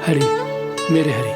हरि, मेरे हरि।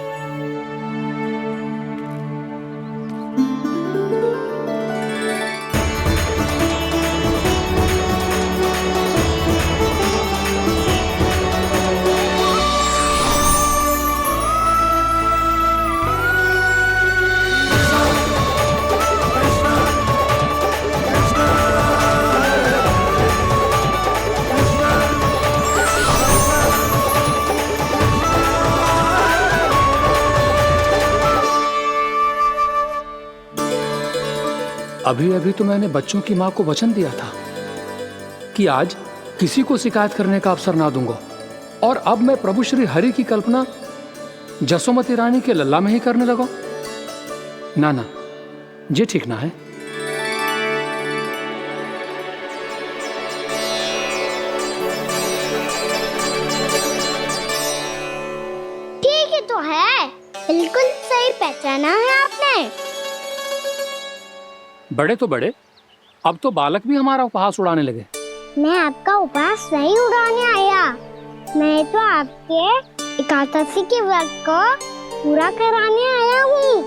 अभी अभी तो मैंने बच्चों की मां को वचन दिया था कि आज किसी को शिकायत करने का अवसर ना दूंगा, और अब मैं प्रभु श्री हरि की कल्पना जसोमती रानी के लल्ला में ही करने लगा। ना ना, ये ठीक ना है। ठीक ही तो है, बिल्कुल सही पहचाना है आपने। बड़े तो बड़े, अब तो बालक भी हमारा उपहास उड़ाने लगे। मैं आपका उपहास नहीं उड़ाने आया, मैं तो आपके एकादशी के व्रत को पूरा कराने आया हूँ।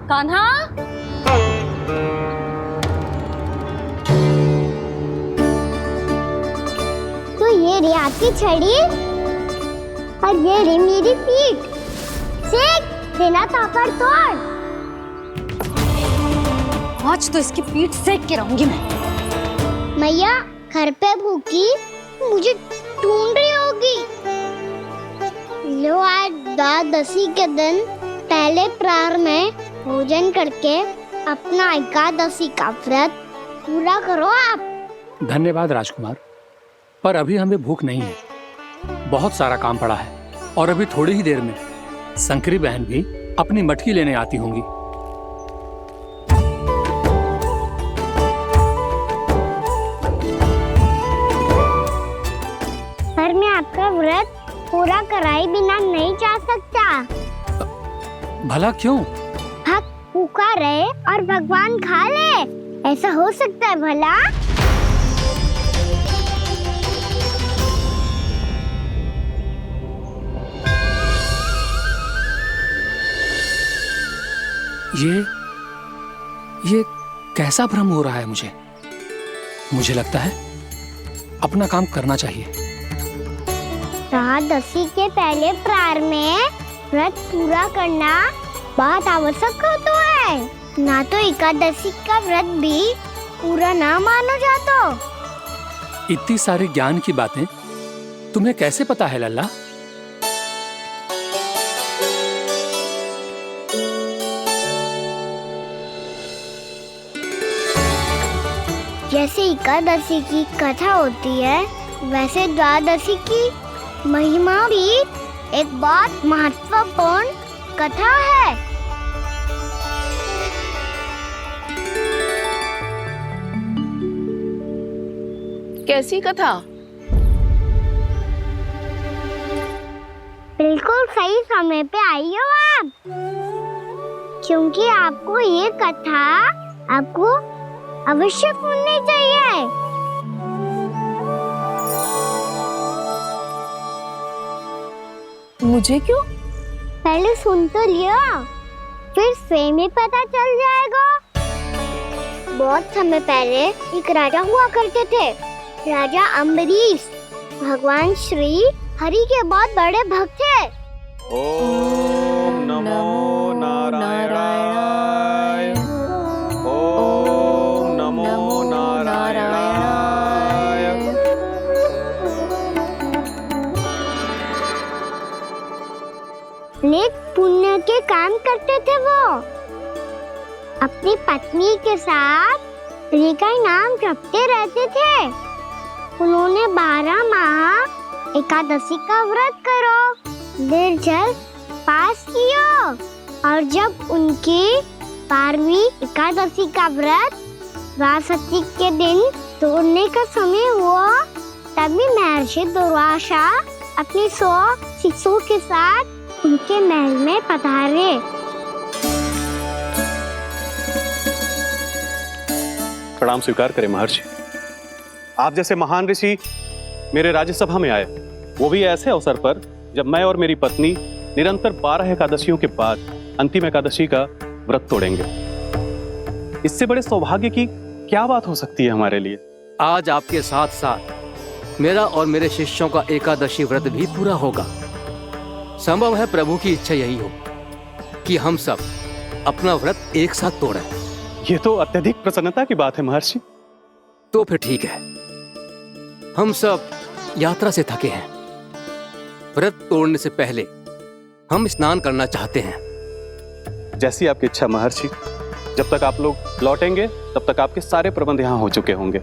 कान्हा, तो ये रे आपकी छड़ी और ये रे मेरी पीठ। सेक बिना तापड़ तोड़। आज तो इसकी पीठ सेक के रहूंगी मैं। मैया घर पे भूखी मुझे ढूंढ रही होगी। लो, आज द्वादशी के दिन पहले प्रहर में भोजन करके अपना एकादशी का व्रत पूरा करो आप। धन्यवाद राजकुमार, पर अभी हमें भूख नहीं है। बहुत सारा काम पड़ा है, और अभी थोड़ी ही देर में शंकरी बहन भी अपनी मटकी लेने आती होंगी। पर मैं आपका व्रत पूरा कराए बिना नहीं जा सकता। भला क्यों? भक्त भूखा रहे और भगवान खा ले, ऐसा हो सकता है भला? ये कैसा भ्रम हो रहा है मुझे? मुझे लगता है अपना काम करना चाहिए। द्वादशी के पहले प्रहर में व्रत पूरा करना बहुत आवश्यक होता है, ना तो एकादशी का व्रत भी पूरा ना मानो जातो। इतनी सारी ज्ञान की बातें तुम्हें कैसे पता है लल्ला? जैसे एकादशी की कथा होती है, वैसे द्वादशी की महिमा भी एक बहुत महत्वपूर्ण कथा है। कैसी कथा? बिल्कुल सही समय पे आई हो आप, क्योंकि आपको ये कथा आपको अवश्य सुननी चाहिए। मुझे क्यों? पहले सुन तो लियो, फिर स्वयं ही पता चल जाएगा। बहुत समय पहले एक राजा हुआ करते थे, राजा अम्बरीश। भगवान श्री हरि के बहुत बड़े भक्त थे। ओम नमो नारायणाय। ओम नमो नारायणाय। नेक पुण्य के काम करते थे वो। अपनी पत्नी के साथ हरि का नाम जपते रहते थे। उन्होंने 12 माह एकादशी का व्रत करो निर्जल पास किया, और जब उनकी 12वीं एकादशी का व्रत द्वादशी के दिन तोड़ने का समय हुआ, तभी महर्षि दुर्वासा अपनी 100 शिष्यों के साथ उनके महल में पधारे। प्रणाम स्वीकार करें महर्षि। आप जैसे महान ऋषि मेरे राज्यसभा में आए, वो भी ऐसे अवसर पर जब मैं और मेरी पत्नी निरंतर 12 एकादशियों के बाद अंतिम एकादशी का व्रत तोड़ेंगे। इससे बड़े सौभाग्य की क्या बात हो सकती है हमारे लिए। आज आपके साथ साथ मेरा और मेरे शिष्यों का एकादशी व्रत भी पूरा होगा। संभव है प्रभु की इच्छा यही हो कि हम सब अपना व्रत एक साथ तोड़ें। ये तो अत्यधिक प्रसन्नता की बात है महर्षि। तो फिर ठीक है, हम सब यात्रा से थके हैं। व्रत तोड़ने से पहले हम स्नान करना चाहते हैं। जैसी आपकी इच्छा महर्षि। जब तक आप लोग लौटेंगे तब तक आपके सारे प्रबंध यहाँ हो चुके होंगे।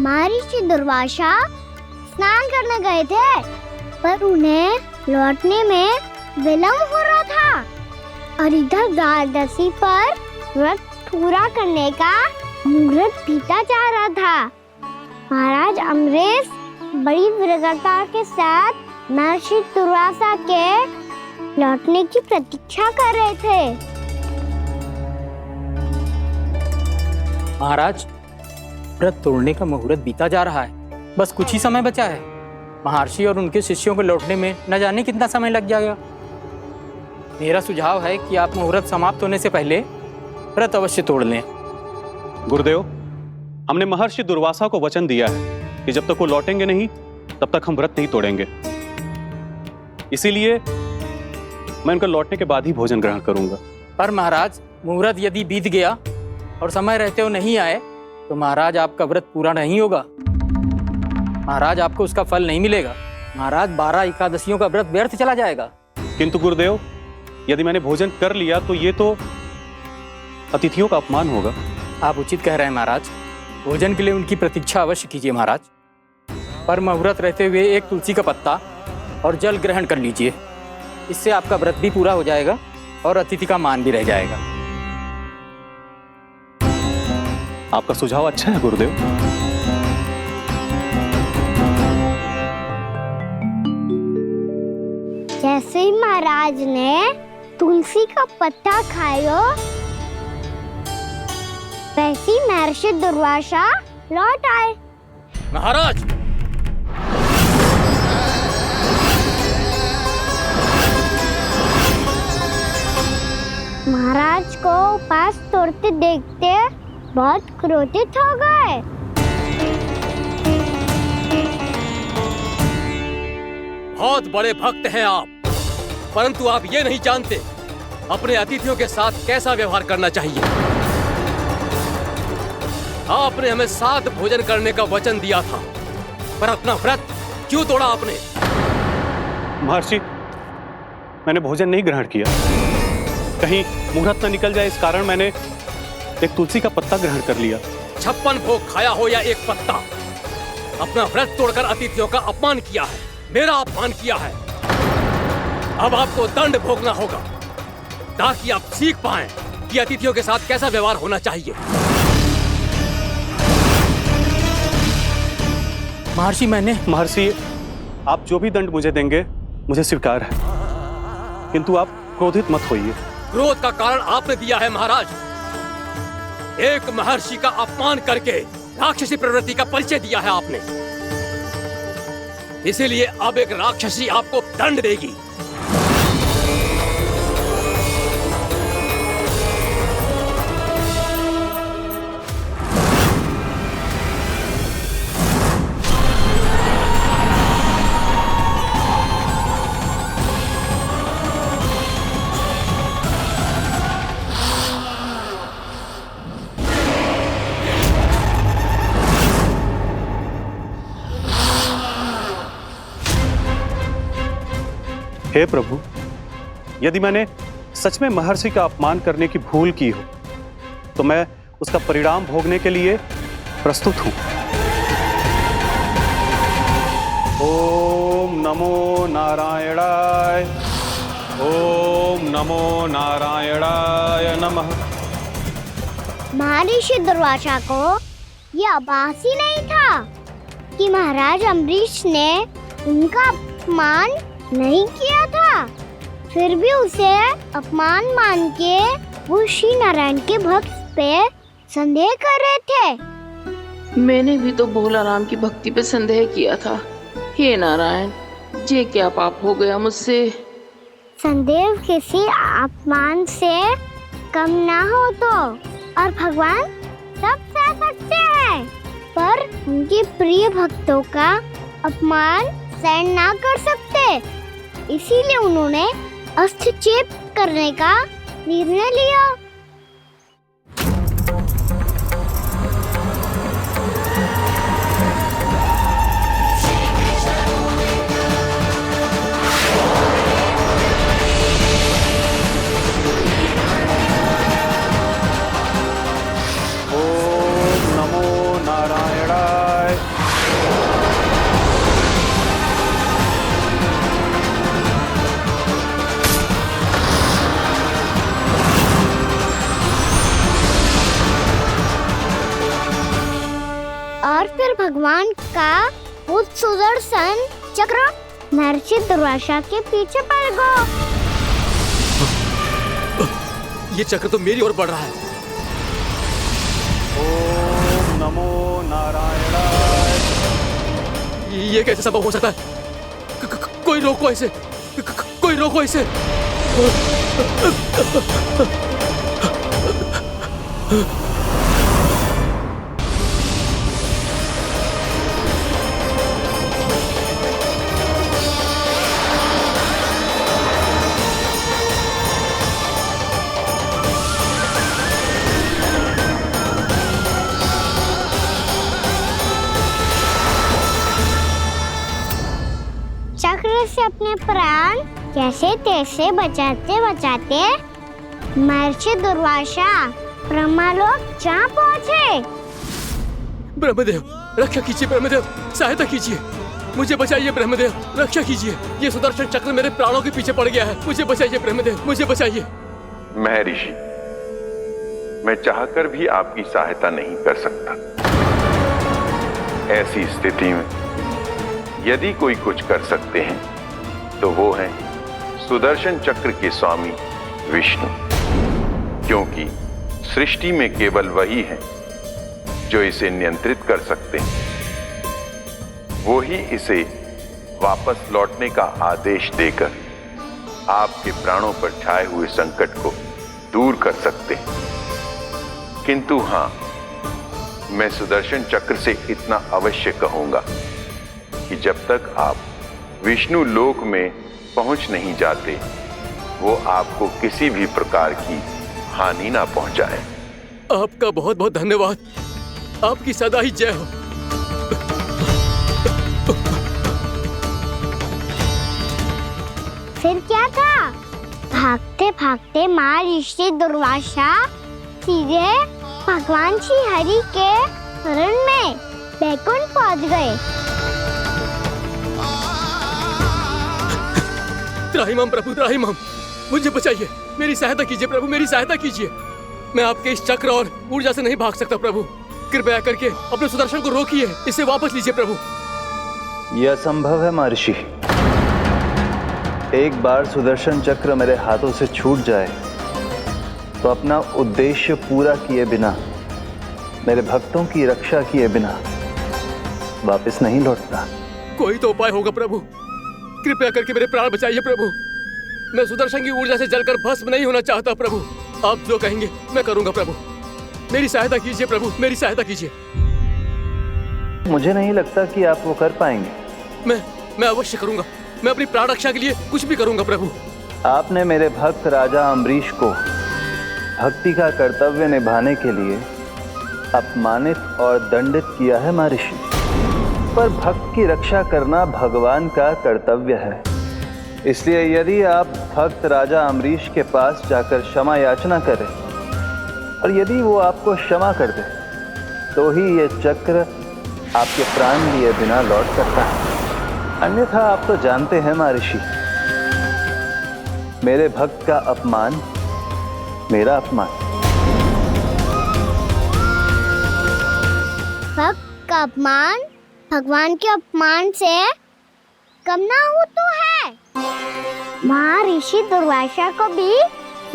महर्षि दुर्वासा स्नान करने गए थे, पर उन्हें लौटने में विलंब हो रहा था और इधर द्वादशी पर व्रत पूरा करने का मुहूर्त बीता जा रहा था। महाराज अमरीश बड़ी विरगता के साथ महर्षि दुर्वासा के लौटने की प्रतीक्षा कर रहे थे। महाराज, व्रत तोड़ने का मुहूर्त बीता जा रहा है। बस कुछ ही समय बचा है। महर्षि और उनके शिष्यों को लौटने में न जाने कितना समय लग जाएगा। मेरा सुझाव है कि आप मुहूर्त समाप्त होने से पहले व्रत अवश्य तोड़ लें। गुरुदेव, हमने महर्षि दुर्वासा को वचन दिया है कि जब तक वो लौटेंगे नहीं तब तक हम व्रत नहीं तोड़ेंगे। इसीलिए मैं उनके लौटने के बाद ही भोजन ग्रहण करूंगा। पर महाराज, मुहूर्त यदि बीत गया और समय रहते हुए नहीं आए तो महाराज आपका व्रत पूरा नहीं होगा। महाराज, आपको उसका फल नहीं मिलेगा। महाराज, 12 एकादशियों का व्रत व्यर्थ चला जाएगा। किंतु गुरुदेव, यदि मैंने भोजन कर लिया तो ये तो अतिथियों का अपमान होगा। आप उचित कह रहे हैं महाराज। भोजन के लिए उनकी प्रतीक्षा अवश्य कीजिए महाराज। पर मुहूर्त रहते हुए एक तुलसी का पत्ता और जल ग्रहण कर लीजिए। इससे आपका व्रत भी पूरा हो जाएगा और अतिथि का मान भी रह जाएगा। आपका सुझाव अच्छा है गुरुदेव। जैसे ही महाराज ने तुलसी का पत्ता खाया, वैसे ही महर्षि दुर्वासा लौट आए। महाराज, महाराज को उपास तोड़ते देखते बहुत क्रोधित हो गए। बहुत बड़े भक्त हैं आप, परंतु आप ये नहीं जानते अपने अतिथियों के साथ कैसा व्यवहार करना चाहिए। आपने हमें साथ भोजन करने का वचन दिया था, पर अपना व्रत क्यों तोड़ा आपने? महर्षि, मैंने भोजन नहीं ग्रहण किया। कहीं मुहूर्त न निकल जाए इस कारण मैंने एक तुलसी का पत्ता ग्रहण कर लिया। 56 भोग खाया हो या एक पत्ता, अपना व्रत तोड़कर अतिथियों का अपमान किया है, मेरा अपमान किया है। अब आपको दंड भोगना होगा ताकि आप सीख पाएं कि अतिथियों के साथ कैसा व्यवहार होना चाहिए। महर्षि, महर्षि, आप जो भी दंड मुझे देंगे मुझे स्वीकार है, किंतु आप क्रोधित मत होइए। क्रोध का कारण आपने दिया है महाराज। एक महर्षि का अपमान करके राक्षसी प्रवृत्ति का परिचय दिया है आपने। इसीलिए अब एक राक्षसी आपको दंड देगी। हे प्रभु, यदि मैंने सच में महर्षि का अपमान करने की भूल की हो तो मैं उसका परिणाम भोगने के लिए प्रस्तुत हूं। ओम नमो नारायणाय, ओम नमो नारायणाय नमः। महर्षि दुर्वासा को ये आभास ही नहीं था कि महाराज अम्बरीश ने उनका अपमान नहीं किया था। फिर भी उसे अपमान मान के वो श्री नारायण के भक्त पे संदेह कर रहे थे। मैंने भी तो भोला राम की भक्ति पे संदेह किया था। हे नारायण, ये क्या पाप हो गया मुझसे। संदेह किसी अपमान से कम ना हो तो, और भगवान सब सह सकते हैं, पर उनके प्रिय भक्तों का अपमान सहन ना कर सकते, इसीलिए उन्होंने हस्तक्षेप करने का निर्णय लिया। ओम नमो नारायणाय। और फिर भगवान का वो सुदर्शन चक्र महर्षि दुर्वासा के पीछे पड़ गया। ये चक्र तो मेरी ओर बढ़ रहा है। ओम नमो नारायणाय। ये कैसे संभव हो सकता है? कोई रोको इसे, कोई रोको इसे। चक्र से अपने प्राण कैसे तैसे बचाते बचाते महर्षि दुर्वासा ब्रह्मलोक जा पहुँचे। ब्रह्मदेव, रक्षा कीजिए ब्रह्मदेव, सहायता कीजिए, मुझे बचाइए ब्रह्मदेव, रक्षा कीजिए। ये सुदर्शन चक्र मेरे प्राणों के पीछे पड़ गया है, मुझे बचाइए ब्रह्मदेव, मुझे बचाइए। महर्षि, मैं चाहकर भी आपकी सहायता नहीं कर सकता। ऐसी स्थिति में यदि कोई कुछ कर सकते हैं तो वो हैं सुदर्शन चक्र के स्वामी विष्णु, क्योंकि सृष्टि में केवल वही है जो इसे नियंत्रित कर सकते हैं। वो ही इसे वापस लौटने का आदेश देकर आपके प्राणों पर छाए हुए संकट को दूर कर सकते हैं। किंतु हां, मैं सुदर्शन चक्र से इतना अवश्य कहूंगा कि जब तक आप विष्णु लोक में पहुंच नहीं जाते, वो आपको किसी भी प्रकार की हानि ना पहुंचाए। आपका बहुत बहुत धन्यवाद, आपकी सदा ही जय हो। फिर क्या था? भागते भागते महर्षि दुर्वासा सीधे भगवान श्री हरि के शरण में बैकुंठ पहुंच गए। त्राहिमाम प्रभु, त्राहिमाम, मुझे बचाइए, मेरी सहायता कीजिए प्रभु, मेरी सहायता कीजिए। मैं आपके इस चक्र और ऊर्जा से नहीं भाग सकता प्रभु, कृपया करके अपने सुदर्शन को रोकिए, इसे वापस लीजिए प्रभु। यह असंभव है महर्षि। एक बार सुदर्शन चक्र मेरे हाथों से छूट जाए तो अपना उद्देश्य पूरा किए बिना, मेरे भक्तों की रक्षा किए बिना वापस नहीं लौटता। कोई तो उपाय होगा प्रभु, कृपया करके मेरे प्राण बचाइए प्रभु। मैं सुदर्शन की ऊर्जा से जलकर भस्म नहीं होना चाहता प्रभु। आप जो कहेंगे मैं करूंगा प्रभु, मेरी सहायता कीजिए प्रभु, मेरी सहायता कीजिए। मुझे नहीं लगता कि आप वो कर पाएंगे। मैं अवश्य करूंगा, मैं अपनी प्राण रक्षा के लिए कुछ भी करूंगा प्रभु। आपने मेरे भक्त राजा अम्बरीश को भक्ति का कर्तव्य निभाने के लिए अपमानित और दंडित किया है महर्षि, पर भक्त की रक्षा करना भगवान का कर्तव्य है। इसलिए यदि आप भक्त राजा अम्बरीश के पास जाकर क्षमा याचना करें और यदि वो आपको क्षमा कर दे तो ही ये चक्र आपके प्राण लिए बिना लौट सकता है। अन्यथा आप तो जानते हैं महर्षि, मेरे भक्त का अपमान मेरा अपमान। भक्त का अपमान भगवान के अपमान से कम ना हो तो है। महर्षि दुर्वासा को भी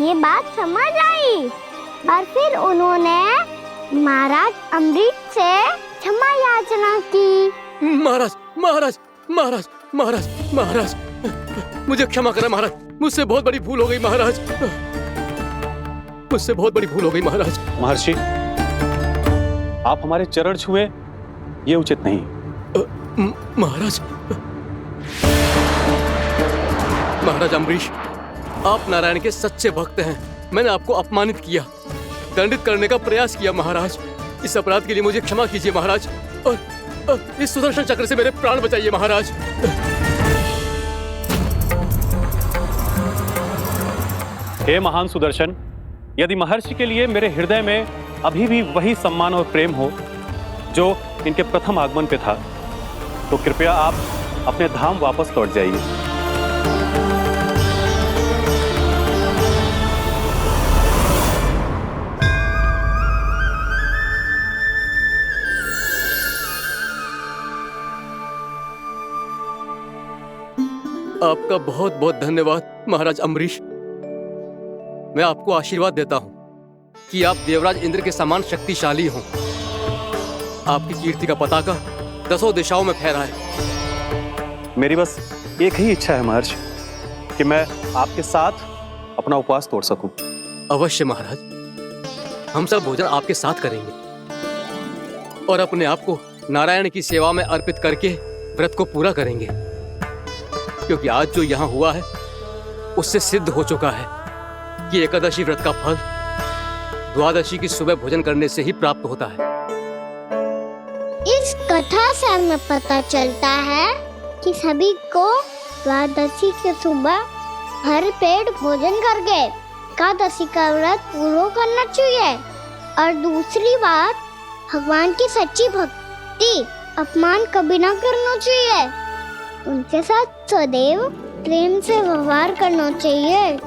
ये बात समझ आई और फिर उन्होंने महाराज अम्बरीश से क्षमा याचना की। महाराज महाराज महाराज महाराज महाराज, मुझे क्षमा करें महाराज, मुझसे बहुत बड़ी भूल हो गई महाराज, मुझसे बहुत बड़ी भूल हो गई महाराज। महर्षि, आप हमारे चरण छुए ये उचित नहीं। महाराज, महाराज अम्बरीश, आप नारायण के सच्चे भक्त हैं। मैंने आपको अपमानित किया, दंडित करने का प्रयास किया महाराज। इस अपराध के लिए मुझे क्षमा कीजिए महाराज, और इस सुदर्शन चक्र से मेरे प्राण बचाइए महाराज। हे महान सुदर्शन, यदि महर्षि के लिए मेरे हृदय में अभी भी वही सम्मान और प्रेम हो जो इनके प्रथम आगमन पे था, तो कृपया आप अपने धाम वापस लौट जाइए। आपका बहुत बहुत धन्यवाद महाराज अम्बरीश। मैं आपको आशीर्वाद देता हूं कि आप देवराज इंद्र के समान शक्तिशाली हों। आपकी कीर्ति का पताका 10 दिशाओं में फहराए। मेरी बस एक ही इच्छा है महर्षि, कि मैं आपके साथ अपना उपवास तोड़ सकूं। अवश्य महाराज, हम सब भोजन आपके साथ करेंगे और अपने आप को नारायण की सेवा में अर्पित करके व्रत को पूरा करेंगे, क्योंकि आज जो यहाँ हुआ है उससे सिद्ध हो चुका है कि एकादशी व्रत का फल द्वादशी की सुबह भोजन करने से ही प्राप्त होता है। इस कथा से हमें पता चलता है कि सभी को द्वादशी के सुबह भर पेट भोजन करके एकादशी का व्रत पूरा करना चाहिए। और दूसरी बात, भगवान की सच्ची भक्ति अपमान कभी ना करना चाहिए। उनके साथ सदैव प्रेम से व्यवहार करना चाहिए।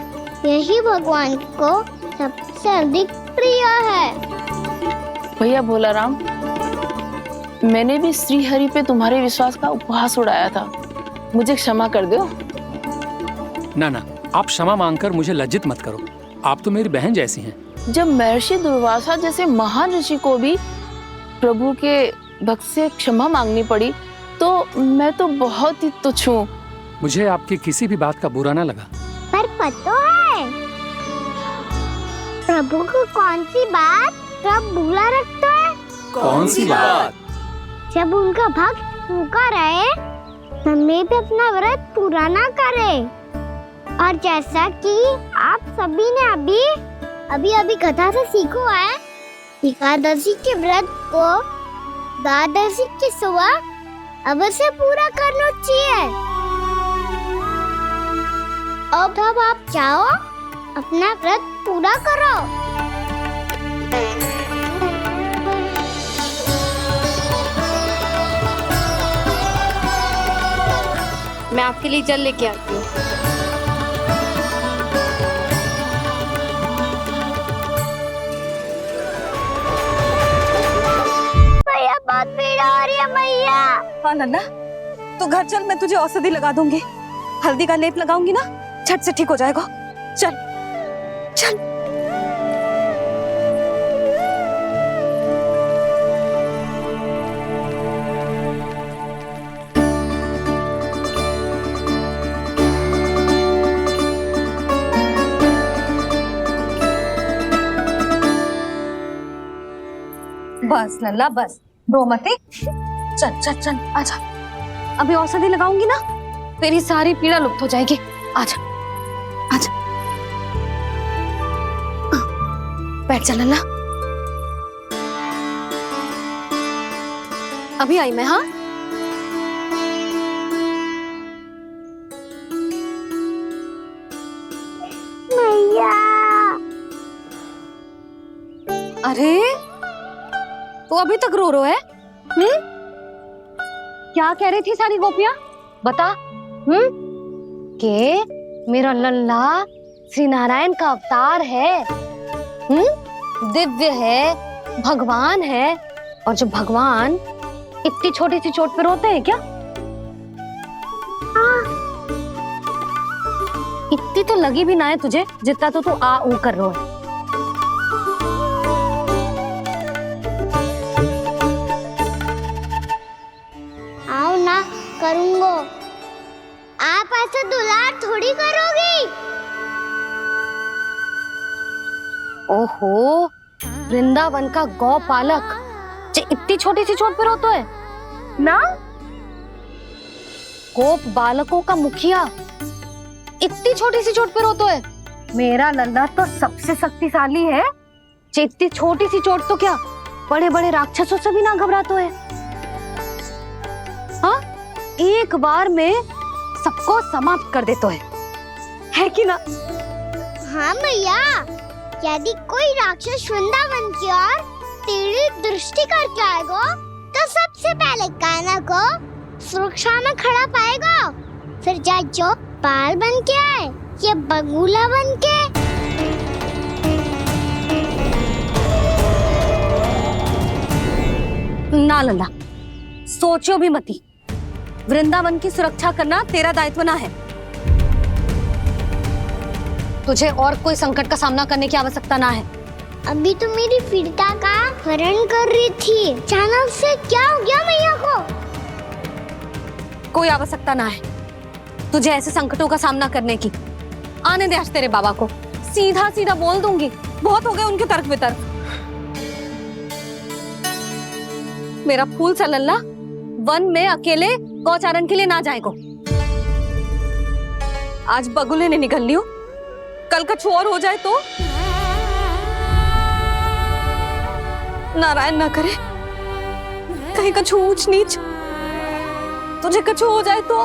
यही भगवान को सबसे अधिक प्रिय है। भैया भोलाराम, मैंने भी श्री हरि पे तुम्हारे विश्वास का उपहास उड़ाया था, मुझे क्षमा कर दो। ना ना, आप क्षमा मांगकर मुझे लज्जित मत करो, आप तो मेरी बहन जैसी हैं। जब महर्षि दुर्वासा जैसे महान ऋषि को भी प्रभु के भक्त से क्षमा मांगनी पड़ी, तो मैं तो बहुत ही तुच्छ हूँ। मुझे आपकी किसी भी बात का बुरा ना लगा। पर पता है प्रभु को कौन सी बात कब बुरा रखता है? कौन सी बात? जब उनका भक्त भूखा रहे, समय पे अपना व्रत पूरा ना करे। और जैसा कि आप सभी ने अभी कथा से सीखो है, एकादशी के व्रत को द्वादशी की सुबह अवश्य पूरा करना चाहिए। अब आप जाओ, अपना व्रत पूरा करो। मैं आपके लिए जल लेके आती हूँ। भैया बहुत पीड़ा हो रही है भैया। हाँ नन्ना, तू घर चल, मैं तुझे औषधि लगा दूंगी। हल्दी का लेप लगाऊंगी ना, झट से ठीक हो जाएगा। चल चल। बस लल्ला बस, रो मत। चल चल चल, आजा। अभी औषधि लगाऊंगी ना, तेरी सारी पीड़ा लुप्त हो जाएगी। आजा आजा, बैठ जा लल्ला। अभी आई मैं। हाँ भैया। अरे तो अभी तक रो रो है? क्या कह रही थी सारी गोपियां? बता। के मेरा लल्ला श्री नारायण का अवतार है, दिव्य है, भगवान है। और जो भगवान इतनी छोटी सी चोट पे रोते हैं क्या? इतनी तो लगी भी ना है तुझे जितना तो तू आ ऊ कर रहा है। आओ ना करूंगो। आप ऐसा दुलार थोड़ी करोगी। ओहो, वृंदावन का गौपालक जे इतनी छोटी सी चोट पे रोता है ना। गोप बालकों का मुखिया इतनी छोटी सी चोट पे रोता है। मेरा लल्ला तो सबसे शक्तिशाली है। जे इतनी छोटी सी चोट तो क्या बड़े बड़े राक्षसों से भी ना घबराता है। हाँ, एक बार में सबको समाप्त कर देता है कि ना? हाँ भैया, यदि कोई राक्षस वृंदावन की ओर तेरी दृष्टि करके आएगा तो सबसे पहले कान्हा को सुरक्षा में खड़ा पाएगा। फिर चाहे जो बाल बन के आए या बगुला बन के। ना लल्ला, सोचो भी मती। वृंदावन की सुरक्षा करना तेरा दायित्व ना है। तुझे और कोई संकट का सामना करने की आवश्यकता ना है। अभी तो मेरी पीड़िता का हरण कर रही थी, अचानक से क्या हो गया मैया को? कोई आवश्यकता ना है तुझे ऐसे संकटों का सामना करने की। आने दे आज तेरे बाबा को, सीधा सीधा बोल दूंगी। बहुत हो गए उनके तर्क वितर्क। मेरा फूल सा लल्ला वन में अकेले गौचारण के लिए ना जाएगो। आज बगुले ने निकल लियो, कल का छोर हो जाए तो नारायण ना करे, कहीं कछु ऊंच नीच तुझे कछु हो जाए तो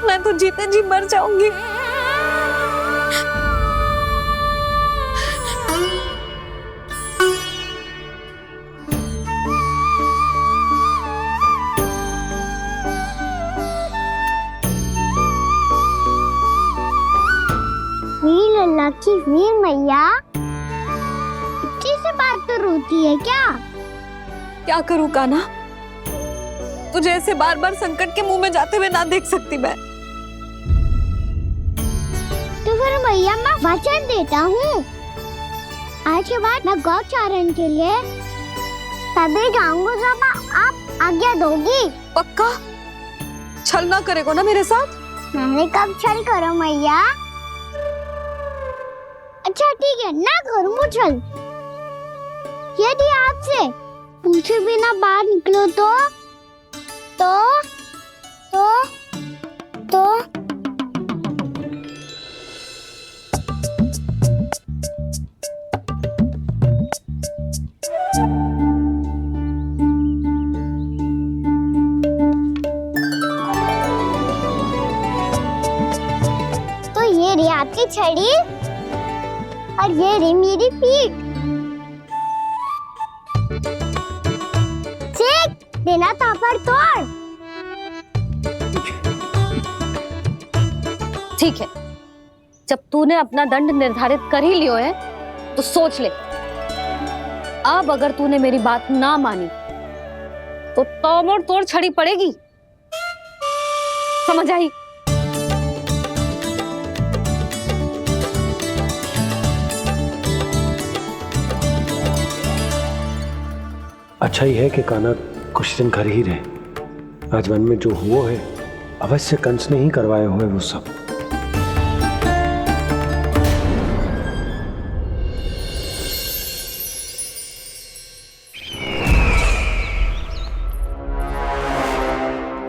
मैं तो जीते जी मर जाऊंगी। वीर लल्ला की वीर मैया इतनी सी बात तो रोती है क्या? क्या करूं कान्हा, तुझे ऐसे बार बार संकट के मुंह में जाते हुए ना देख सकती मैं। तो फिर भैया मैं वचन देता हूँ, आज के बाद मैं गौचारण के लिए तभी जाऊंगा जब आप आज्ञा दोगी। पक्का छल ना करेगो ना मेरे साथ? मैंने कब छल करो मैया? अच्छा ठीक है, ना करूँ छल। यदि आपसे पूछे बिना बाहर निकलो तो ये रे आपकी छड़ी और ये रे मेरी पीठ। सेक देना तापर तोड़। ठीक है, जब तूने अपना दंड निर्धारित कर ही लियो है तो सोच ले, अब अगर तूने मेरी बात ना मानी तो तोड़ तोड़ छड़ी पड़ेगी। समझ आई? अच्छा ही है कि कान्हा कुछ दिन घर ही रहे। आज वन में जो हुआ है अवश्य कंस ने ही करवाए हुए वो सब।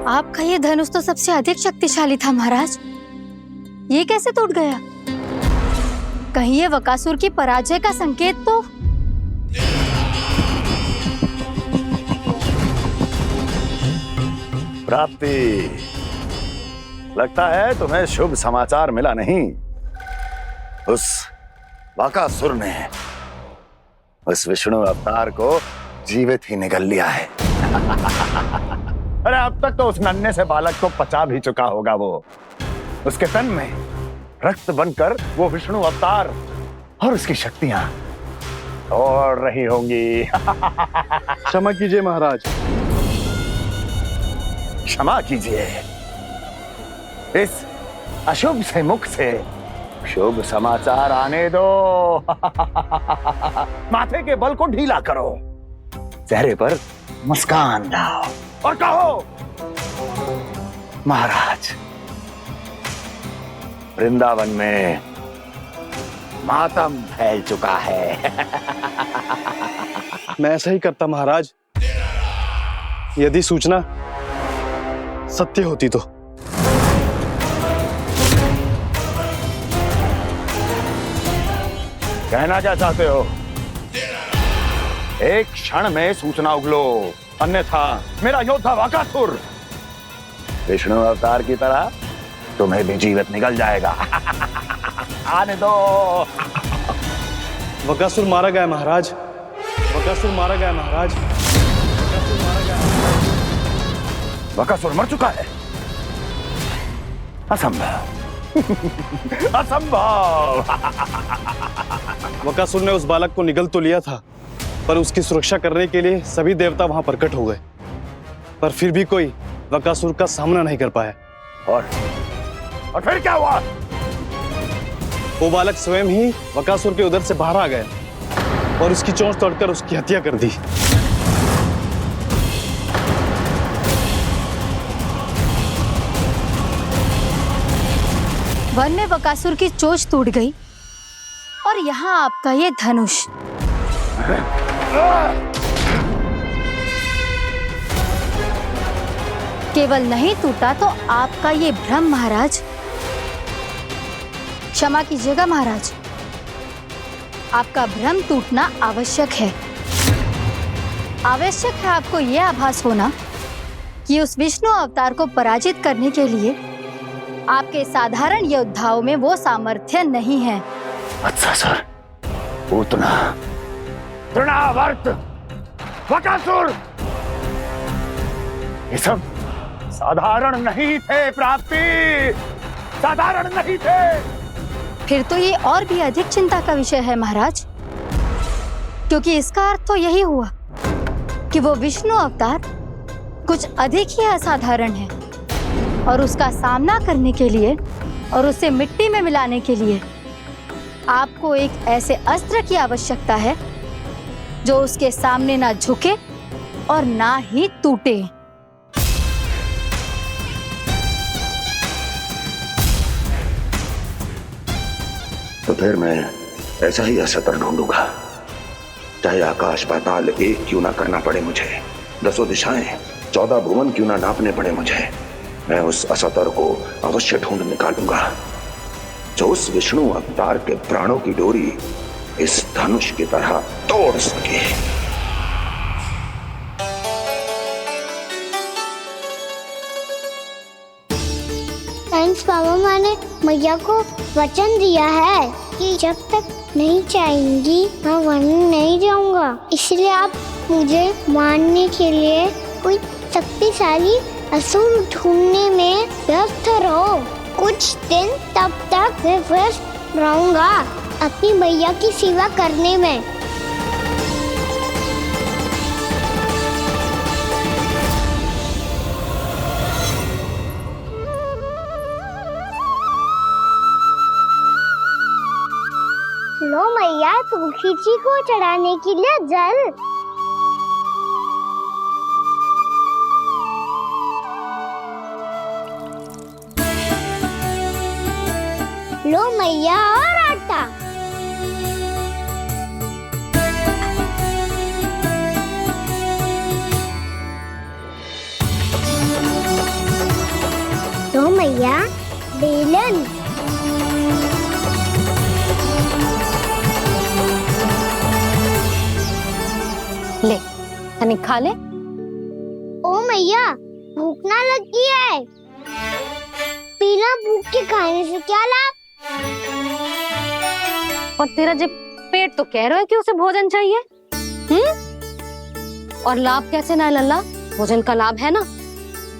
आपका ये धनुष तो सबसे अधिक शक्तिशाली था महाराज, ये कैसे टूट गया? कहीं ये बकासुर की पराजय का संकेत तो? प्राप्ति, लगता है तुम्हें शुभ समाचार मिला नहीं। उस बकासुर ने उस विष्णु अवतार को जीवित ही निगल लिया है। अरे अब तक तो उस नन्हे से बालक को पचा भी चुका होगा वो। उसके तन में रक्त बनकर वो विष्णु अवतार और उसकी शक्तियां दौड़ रही होंगी। क्षमा कीजिए महाराज, क्षमा कीजिए। इस अशुभ से मुख से शुभ समाचार आने दो। माथे के बल को ढीला करो, चेहरे पर मुस्कान लाओ और कहो, महाराज, वृंदावन में मातम फैल चुका है। मैं ऐसा ही करता महाराज, यदि सूचना सत्य होती तो। कहना क्या चाहते हो? एक क्षण में सूचना उगलो, अन्यथा मेरा योद्धा वकासुर विष्णु अवतार की तरह तुम्हें भी जीवित निकल जाएगा। आने दो। वकासुर मारा गया महाराज, वकासुर मारा गया महाराज, वकासुर मारा गया। वकासुर मर चुका है? असंभव। असंभव। वकासुर ने उस बालक को निगल तो लिया था, पर उसकी सुरक्षा करने के लिए सभी देवता वहां प्रकट हो गए, पर फिर भी कोई वकासुर का सामना नहीं कर पाया। और फिर क्या हुआ? वो बालक स्वयं ही वकासुर के उदर से बाहर आ गया और उसकी चोंच तोड़कर उसकी हत्या कर दी। वन में बकासुर की चोंच टूट गई और यहाँ आपका ये धनुष। केवल नहीं टूटा तो आपका ये भ्रम महाराज। क्षमा कीजिएगा महाराज, आपका भ्रम टूटना आवश्यक है। आवश्यक है आपको यह आभास होना कि उस विष्णु अवतार को पराजित करने के लिए आपके साधारण योद्धाओं में वो सामर्थ्य नहीं है। अच्छा सर, पूतना, तृणावर्त, वकासुर, ये सब साधारण नहीं थे प्राप्ति, साधारण नहीं थे। फिर तो ये और भी अधिक चिंता का विषय है महाराज, क्योंकि इसका अर्थ तो यही हुआ कि वो विष्णु अवतार कुछ अधिक ही असाधारण है और उसका सामना करने के लिए और उसे मिट्टी में मिलाने के लिए आपको एक ऐसे अस्त्र की आवश्यकता है जो उसके सामने ना झुके और ना ही टूटे। तो फिर मैं ऐसा ही अस्त्र ढूंढूंगा, चाहे आकाश पाताल एक क्यों ना करना पड़े मुझे, 10 दिशाएं 14 भुवन क्यों ना नापने पड़े मुझे। मैं उस अस्त्र को अवश्य ढूंढ निकालूंगा जो उस विष्णु अवतार के प्राणों की डोरी इस धनुष की तरह तोड़ सके। थैंक्स पापा, मैंने मैया को वचन दिया है कि जब तक नहीं चाहेंगी मैं वन नहीं जाऊंगा। इसलिए आप मुझे मारने के लिए कोई शक्तिशाली असुर ढूंढने में व्यस्त रहो। कुछ दिन तब तक मैं व्यस्त रहूंगा अपनी मैया की सेवा करने में। लो मैया, तुलसी जी को चढ़ाने के लिए जल। लो मैया, और आटा। लो मैया, बेलन। ले हनी खा ले। ओ मैया, भूख ना लगी है। बिना भूख के खाने से क्या लाभ? और तेरा जब पेट तो कह रहा है कि उसे भोजन चाहिए, और लाभ कैसे ना लल्ला? भोजन का लाभ है ना,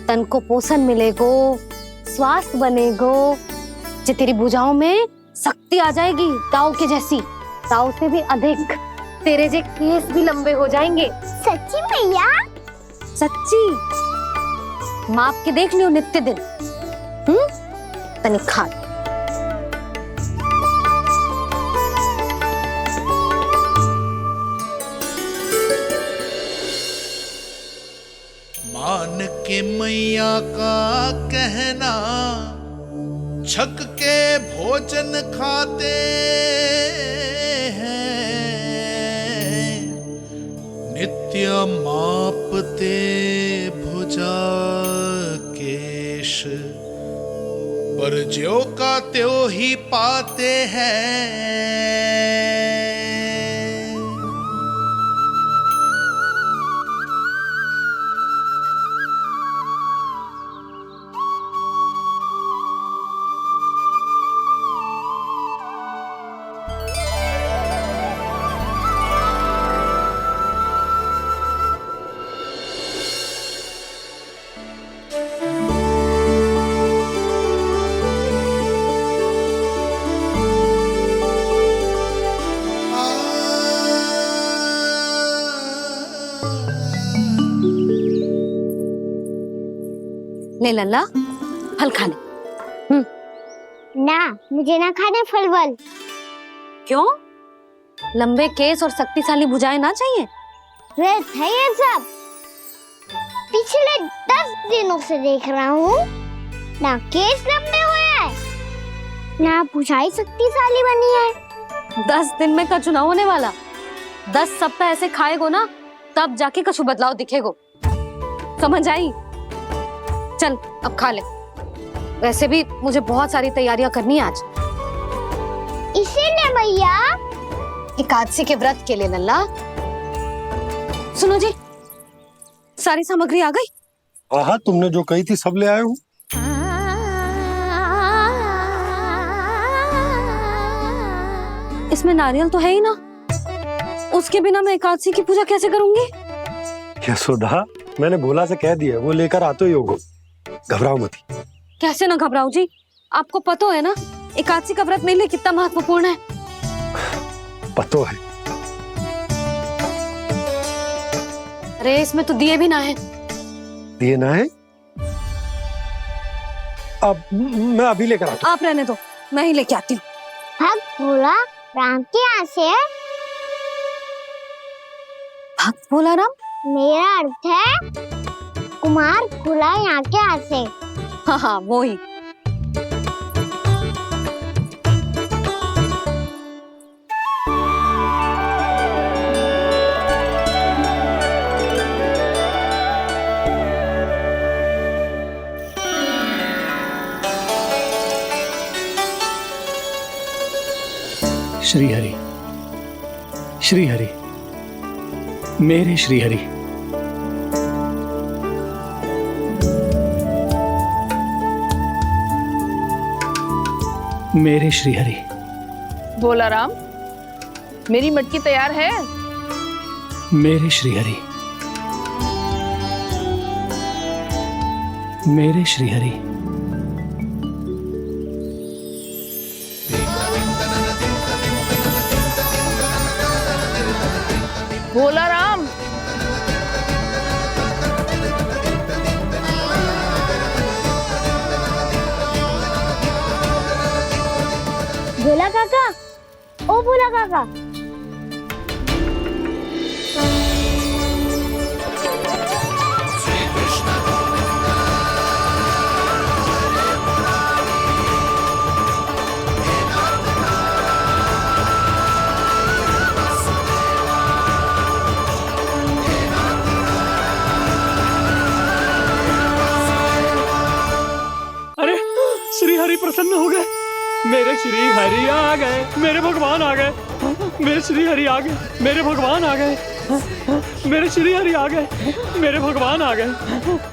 तन को पोषण मिलेगो, स्वास्थ्य बनेगो, जे तेरी भुजाओं में शक्ति आ जाएगी ताऊ के जैसी, ताऊ से भी अधिक। तेरे जे केस भी लंबे हो जाएंगे। सच्ची मैया? सच्ची। माप के देख लियो नित्य दिन। तनिक खा। मान के मैया का कहना छक के भोजन खाते हैं, नित्य मापते भुजा केश, पर ज्यों का त्यों ही पाते हैं। ले लल्ला फल खाने। ना, मुझे ना खाने फल वल। क्यों? लंबे केस और शक्तिशाली भुजाएं ना चाहिए? व्यर्थ है ये सब। पिछले 10 दिनों से देख रहा हूँ, ना केस लंबे हुए हैं, ना भुजाएं शक्तिशाली बनी है। 10 दिन में का चुनाव होने वाला। 10 सप्ताह ऐसे खाएगो ना, तब जाके कछु बदलाव दिखेगो। समझ आई? चल अब खा ले। वैसे भी मुझे बहुत सारी तैयारियां करनी है आज। इसीलिए भैया एकादशी के व्रत के लिए लल्ला। सुनो जी, सारी सामग्री आ गई? हाँ, तुमने जो कही थी सब ले आए हूँ। इसमें नारियल तो है ही ना, उसके बिना मैं एकादशी की पूजा कैसे करूंगी? यशोदा, मैंने भोला से कह दिया, वो लेकर आते ही होगा, घबराओ मत। कैसे ना घबराओ जी, आपको पता है ना एकादशी का व्रत मेरे लिए कितना महत्वपूर्ण है। पतो है। अरे इसमें तो दिए भी ना है। दिए ना है? अब मैं अभी लेकर आता हूँ। आप रहने दो, मैं ही लेके आती हूँ। भक्त भोला राम के यहाँ से है। भक्त भोला राम? मेरा अर्थ है कुमार भोला यहाँ के यहाँ से। हाँ हाँ, वो ही। श्री हरि, श्री हरि, मेरे श्री हरि। मेरे श्री हरि। भोला राम, मेरी मटकी तैयार है? मेरे श्री हरि। मेरे श्री हरि। भोला राम, भोला काका, ओ भोला काका। अरे श्री हरि प्रसन्न हो गए। मेरे श्री हरि आ गए, मेरे भगवान आ गए। मेरे श्री हरि आ गए, मेरे भगवान आ गए। मेरे श्री हरि आ गए, मेरे भगवान आ गए।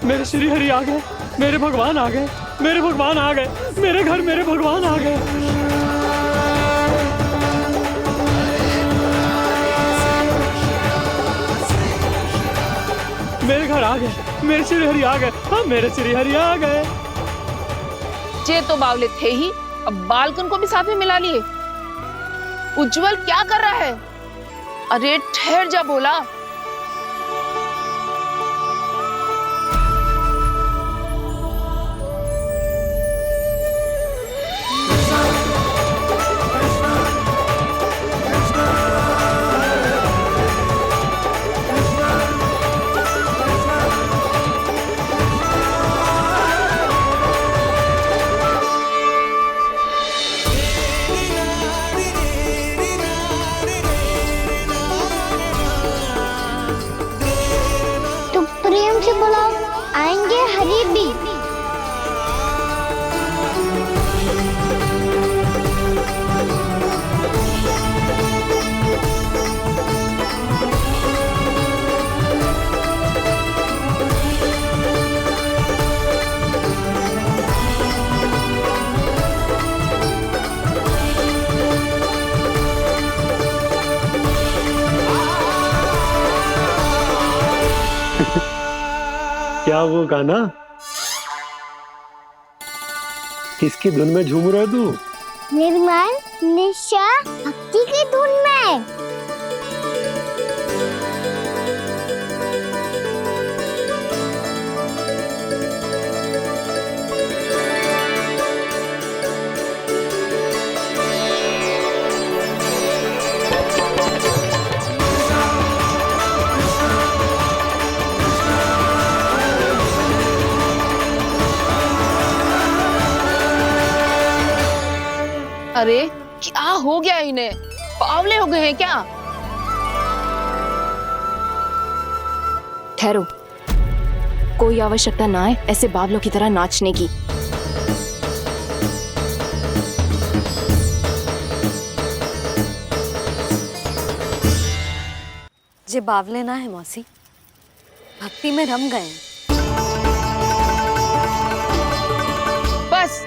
मेरे श्री हरि आ गए, मेरे भगवान आ गए। मेरे भगवान आ गए, मेरे घर मेरे भगवान आ गए। मेरे घर आ गए, मेरे श्री हरि आ गए। हाँ, मेरे श्री हरि आ गए। जे तो बावले थे ही, अब बालकन को भी साथ में मिला लिए। उज्जवल क्या कर रहा है? अरे ठहर जा भोला। क्या वो गाना? किसकी धुन में झूम रहा तू? निर्मल निशा भक्ति की धुन में। अरे क्या हो गया इन्हें? बावले हो गए हैं क्या? ठहरो, कोई आवश्यकता ना है ऐसे बावलों की तरह नाचने की। जे बावले ना है मौसी, भक्ति में रम गए। बस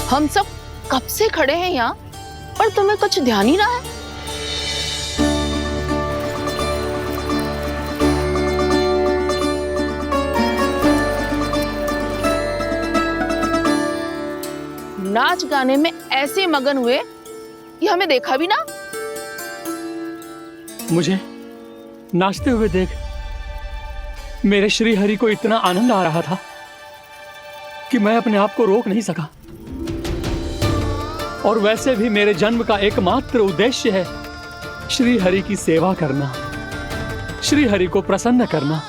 हम सब कब से खड़े हैं यहाँ, पर तुम्हें कुछ ध्यान ही ना है। नाच गाने में ऐसे मगन हुए कि हमें देखा भी ना। मुझे नाचते हुए देख मेरे श्री हरि को इतना आनंद आ रहा था कि मैं अपने आप को रोक नहीं सका। और वैसे भी मेरे जन्म का एकमात्र उद्देश्य है श्री हरि की सेवा करना, श्री हरि को प्रसन्न करना।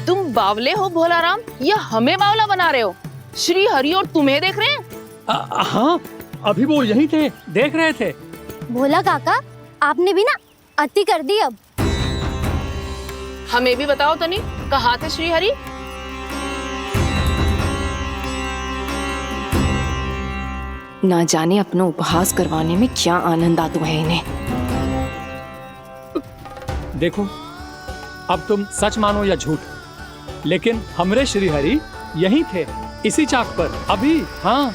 तुम बावले हो भोलाराम, या हमें बावला बना रहे हो? श्री हरि और तुम्हें देख रहे हैं? हाँ, अभी वो यहीं थे, देख रहे थे। भोला काका, आपने भी ना अति कर दी अब। हमें भी बताओ तो नहीं, कहाँ थे श्री हरि? ना जाने अपना उपहास करवाने में क्या आनंद आता है इन्हें। देखो, अब तुम सच मानो या झूठ, लेकिन हमरे श्री हरि यहीं थे, इसी चाक पर अभी। हाँ,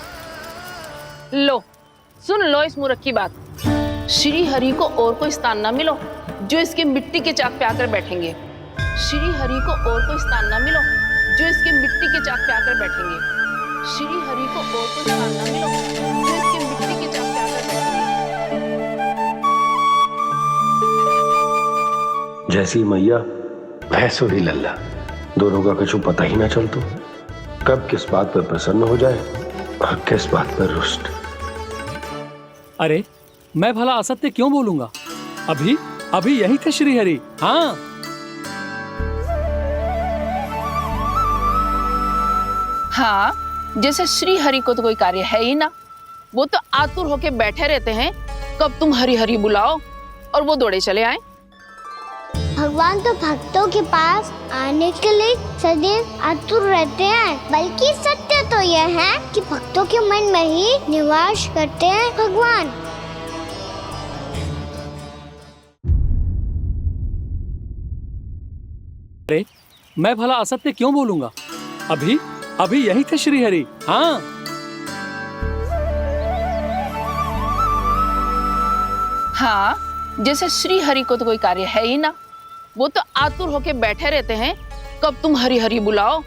लो सुन लो इस मूर्ख की बात। श्री हरि को और कोई स्थान ना मिलो जो इसके मिट्टी के चाक पे आकर बैठेंगे। श्री हरि को और कोई स्थान ना मिलो जो इसके मिट्टी के चाक पे आकर बैठेंगे। श्री हरि को और कोई स्थान ना मिलो जो इसके मिट्टी के चाक पे आकर बैठेंगे। जैसी मैया भैंसो ही लल्ला, दोनों का कुछ पता ही ना चलतो, कब किस बात पर प्रसन्न हो जाए और किस बात पर रुष्ट। अरे मैं भला असत्य क्यों बोलूंगा? अभी अभी यही थे श्री हरि। हाँ, हाँ, जैसे श्री हरि को तो कोई कार्य है ही ना, वो तो आतुर होके बैठे रहते हैं कब तुम हरि हरि बुलाओ और वो दौड़े चले आए। भगवान तो भक्तों के पास आने के लिए सदैव आतुर रहते हैं, बल्कि सत्य तो यह है कि भक्तों के मन में ही निवास करते हैं भगवान। अरे मैं भला असत्य क्यों बोलूंगा? अभी अभी यही थे श्री हरि। हाँ, हाँ, जैसे श्री हरि को तो कोई कार्य है ही ना, वो तो आतुर होके बैठे रहते हैं कब तुम हरि हरि बुलाओ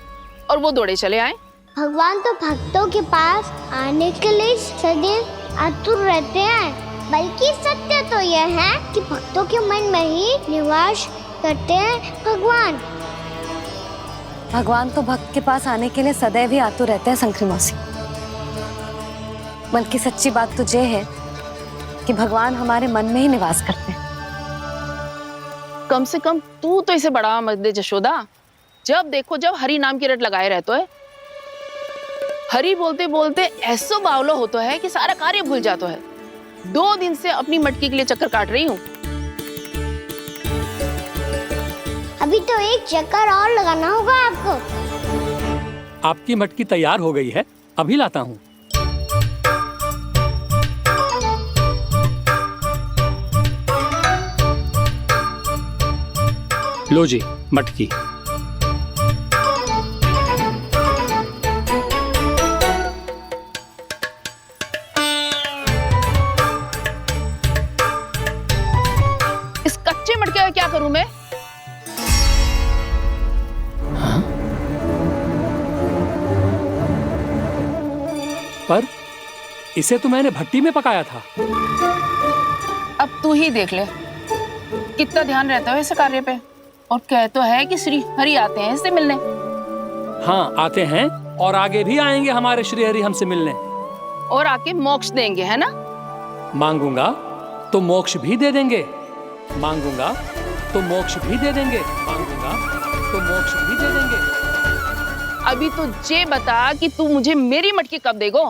और वो दौड़े चले आए। भगवान तो भक्तों के पास आने के लिए सदैव आतुर रहते हैं, बल्कि सत्य तो यह है कि भक्तों के मन में ही निवास करते हैं भगवान। भगवान तो भक्त के पास आने के लिए सदैव ही आतुर रहते हैं शंकरी मौसी। बल्कि सच्ची बात तो ये है कि भगवान हमारे मन में ही निवास करते हैं। कम से कम तू तो इसे बढ़ावा मत दे जशोदा। जब देखो जब हरि नाम की रट लगाए रहते है। हरि बोलते बोलते ऐसो बावलो होता है कि सारा कार्य भूल जाता है। 2 दिन से अपनी मटकी के लिए चक्कर काट रही हूँ। अभी तो एक चक्कर और लगाना होगा आपको। आपकी मटकी तैयार हो गई है, अभी लाता हूँ। लो जी मटकी। पर इसे तो मैंने भट्टी में पकाया था। अब तू ही देख ले कितना ध्यान रहता है इस कार्य पे। और कह तो है कि श्री हरि आते हैं इससे मिलने। हाँ, आते हैं और आगे भी आएंगे हमारे श्री हरि हमसे मिलने। और आके मोक्ष देंगे, है ना? मांगूंगा तो मोक्ष भी दे देंगे, मांगूंगा तो मोक्ष भी दे देंगे, मांगूंगा तो मोक्ष भी दे देंगे। अभी तो ये बता कि तू मुझे मेरी मटकी कब देगो?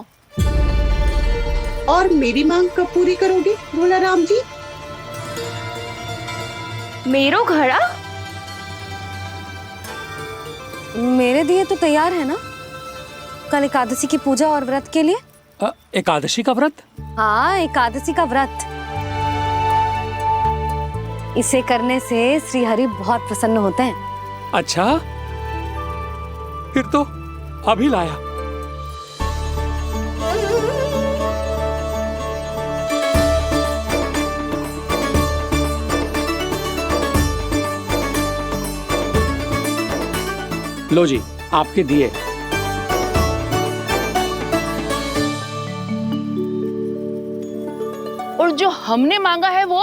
और मेरी मांग कब पूरी करोगे भोला राम जी? मेरो घड़ा मेरे दिए तो तैयार है ना कल एकादशी की पूजा और व्रत के लिए? एकादशी का व्रत? हाँ, एकादशी का व्रत। इसे करने से श्री हरि बहुत प्रसन्न होते हैं। अच्छा, फिर तो अभी लाया। लो जी, आपके दिए। और जो हमने मांगा है वो?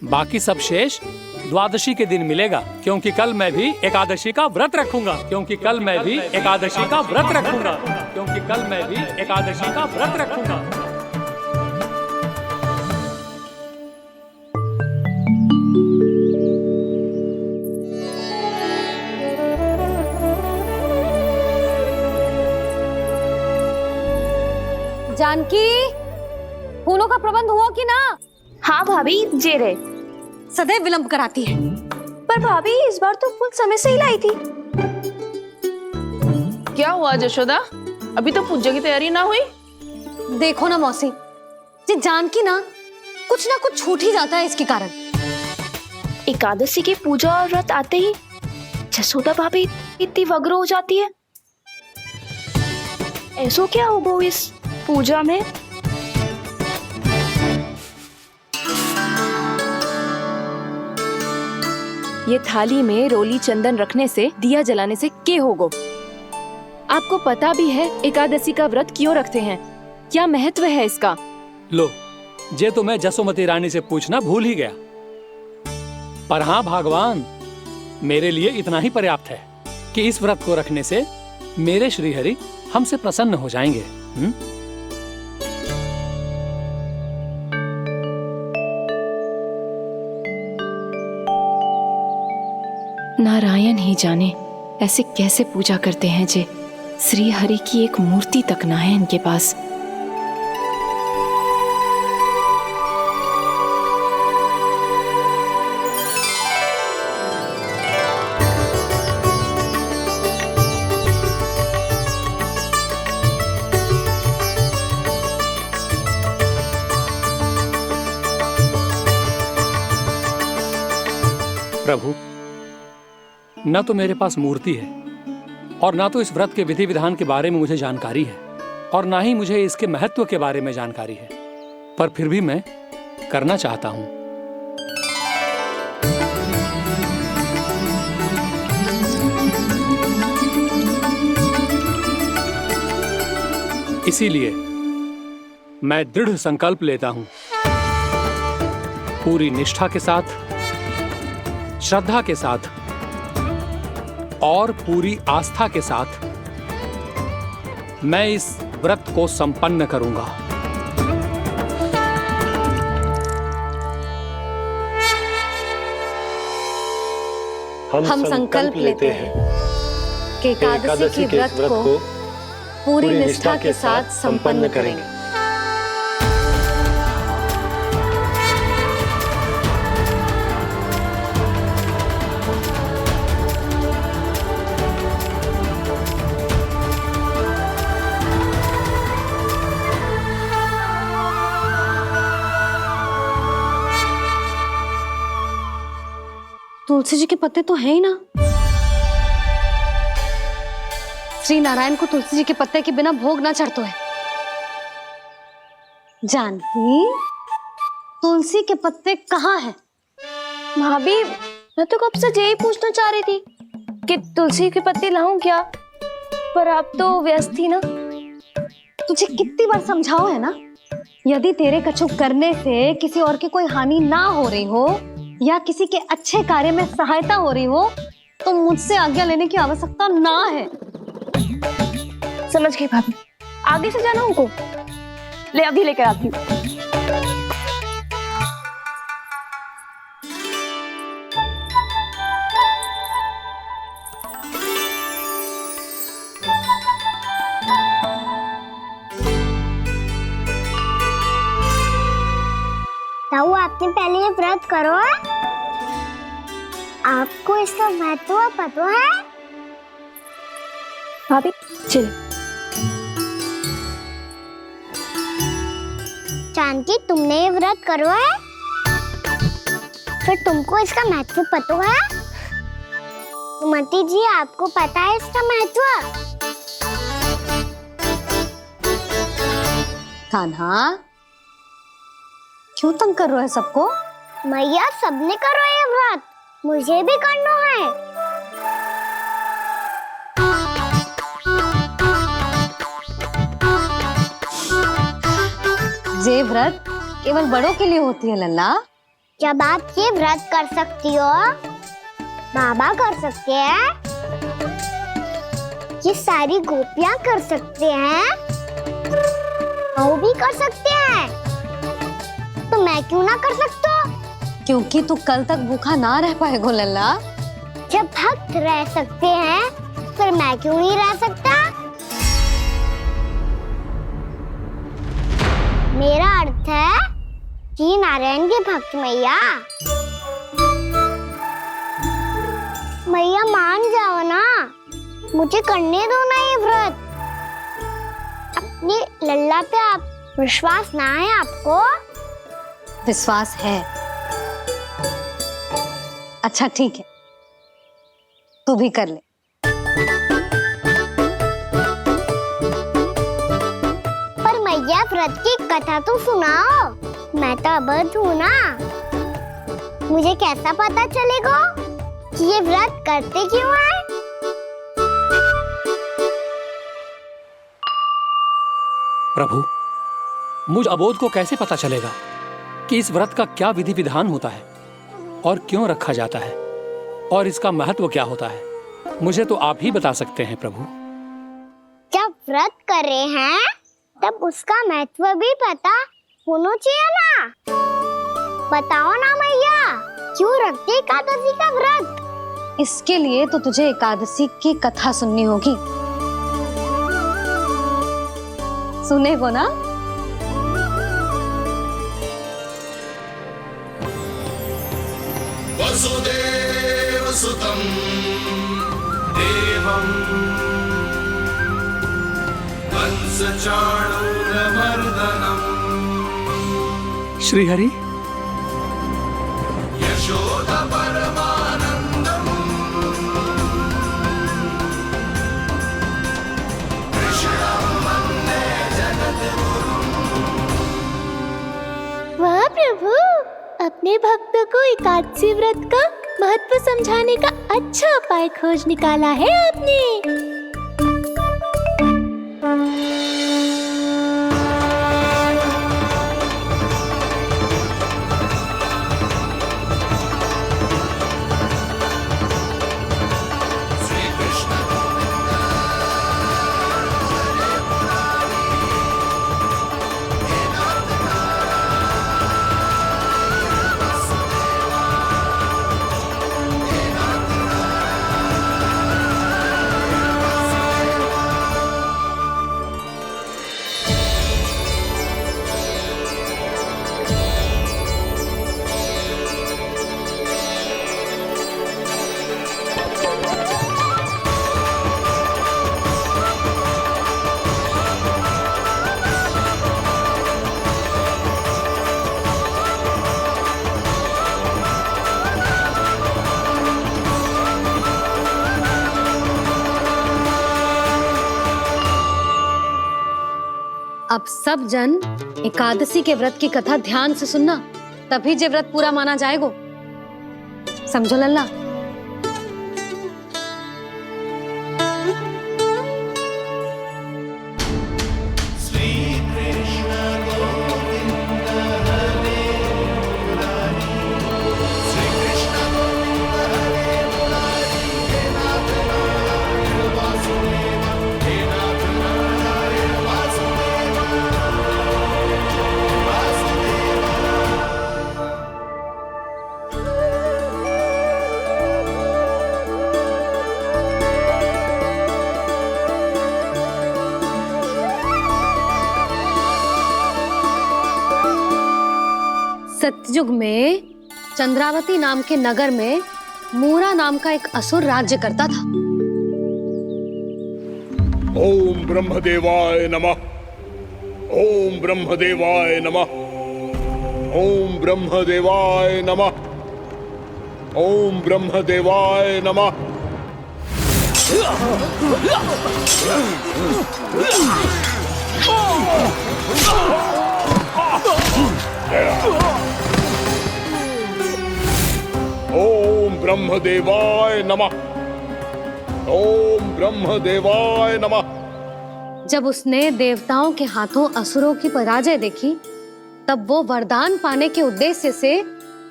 बाकी सब शेष द्वादशी के दिन मिलेगा, क्योंकि कल मैं भी एकादशी का व्रत रखूंगा, क्योंकि कल मैं भी एकादशी का व्रत रखूंगा, क्योंकि कल मैं भी एकादशी का व्रत रखूंगा। जानकी, फूलों का प्रबंध हुआ कि ना? हाँ भाभी, जे रहे। सदैव विलंब कराती है। पर भाभी इस बार तो फूल समय से ही लाई थी। क्या हुआ जशोदा, अभी तो पूजा की तैयारी ना हुई? देखो ना मौसी, ये जानकी ना कुछ छूट ही जाता है इसके कारण। एकादशी की पूजा और व्रत आते ही जसोदा भाभी इतनी वग्र हो जाती है। ऐसो क्या हो गो इस पूजा में? ये थाली में रोली चंदन रखने से, दिया जलाने से के होगो? आपको पता भी है एकादशी का व्रत क्यों रखते हैं? क्या महत्व है इसका? लो, जे तो मैं जसोमती रानी से पूछना भूल ही गया। पर हाँ भगवान, मेरे लिए इतना ही पर्याप्त है कि इस व्रत को रखने से मेरे श्रीहरि हमसे प्रसन्न हो जाएंगे। नारायण ही जाने ऐसे कैसे पूजा करते हैं जे श्री हरि की एक मूर्ति तक ना है इनके पास। प्रभु, न तो मेरे पास मूर्ति है और ना तो इस व्रत के विधि विधान के बारे में मुझे जानकारी है और ना ही मुझे इसके महत्व के बारे में जानकारी है, पर फिर भी मैं करना चाहता हूं। इसीलिए मैं दृढ़ संकल्प लेता हूं, पूरी निष्ठा के साथ, श्रद्धा के साथ और पूरी आस्था के साथ मैं इस व्रत को संपन्न करूंगा। हम संकल्प लेते हैं कि एकादशी के व्रत को पूरी निष्ठा के साथ संपन्न करेंगे। तुलसी जी के पत्ते तो हैं ही ना। श्री नारायण को तुलसी जी के पत्ते के बिना भोग ना चढ़तो है। जानकी, तुलसी के पत्ते कहाँ हैं? भाभी, मैं तो कब से यही पूछना चाह रही थी कि तुलसी के पत्ते लाऊं क्या, पर आप तो व्यस्त थी ना। तुझे कितनी बार समझाओ है ना, यदि तेरे कछु करने से किसी और की कोई हानि ना हो रही हो या किसी के अच्छे कार्य में सहायता हो रही हो तो मुझसे आज्ञा लेने की आवश्यकता ना है। समझ गई भाभी, आगे से जाना उनको। ले अभी लेकर आती हूँ। ताऊ, आपने पहले ये व्रत करो है? आपको इसका महत्व पता है? भाभी चल। जानकी, तुमने ये व्रत करो है? फिर तुमको इसका महत्व पता है? सुमति जी, आपको पता है इसका महत्व? कान्हा, क्यों तंग कर रहे हो सबको? मैया, सबने करो ये व्रत, मुझे भी करना है। ये व्रत केवल बड़ों के लिए होती है लल्ला। जब आप ये व्रत कर सकती हो, बाबा कर सकते हैं, ये सारी गोपियां कर सकते हैं, वो भी कर सकते हैं, तो मैं क्यों ना कर सकता? क्योंकि तू कल तक भूखा ना रह पाएगो लल्ला। जब भक्त रह सकते हैं, फिर मैं क्यों नहीं रह सकता? मेरा अर्थ है कि नारायण के भक्त मैया, मैया मान जाओ ना, मुझे करने दो ना ये व्रत। अपनी लल्ला पे आप विश्वास ना है आपको? विश्वास है। अच्छा ठीक है, तू भी कर ले। पर मैया, व्रत की कथा तो सुनाओ, मैं तो अबध हूँ ना, मुझे कैसा पता चलेगा कि ये व्रत करते क्यों हैं? प्रभु, मुझ अबोध को कैसे पता चलेगा कि इस व्रत का क्या विधि विधान होता है और क्यों रखा जाता है और इसका महत्व क्या होता है? मुझे तो आप ही बता सकते हैं प्रभु। जब व्रत कर रहे हैं तब उसका महत्व भी पता होना चाहिए ना। बताओ ना मैया, क्यों रखते एकादशी का व्रत? इसके लिए तो तुझे एकादशी की कथा सुननी होगी। सुनेगो ना? वसुदेव सुतं देवं कंसचाणूरमर्दनम् श्रीहरि, यशोदा परमानंदम् कृष्णं वन्दे जगद्गुरुम्। वाह प्रभु, अपने भक्तों को एकादशी व्रत का महत्व समझाने का अच्छा उपाय खोज निकाला है आपने। अब सब जन एकादशी के व्रत की कथा ध्यान से सुनना, तभी जे व्रत पूरा माना जाएगा। समझो लल्ला? श्री सतयुग में चंद्रावती नाम के नगर में मूरा नाम का एक असुर राज्य करता था। ओम ब्रह्मदेवाय नमः। ओम ब्रह्मदेवाय नमः। ओम ब्रह्मदेवाय नमः। ओम ब्रह्मदेवाय नमः। ओम ब्रह्मदेवाय नमः। ओम ब्रह्मदेवाय नमः। जब उसने देवताओं के हाथों असुरों की पराजय देखी, तब वो वरदान पाने के उद्देश्य से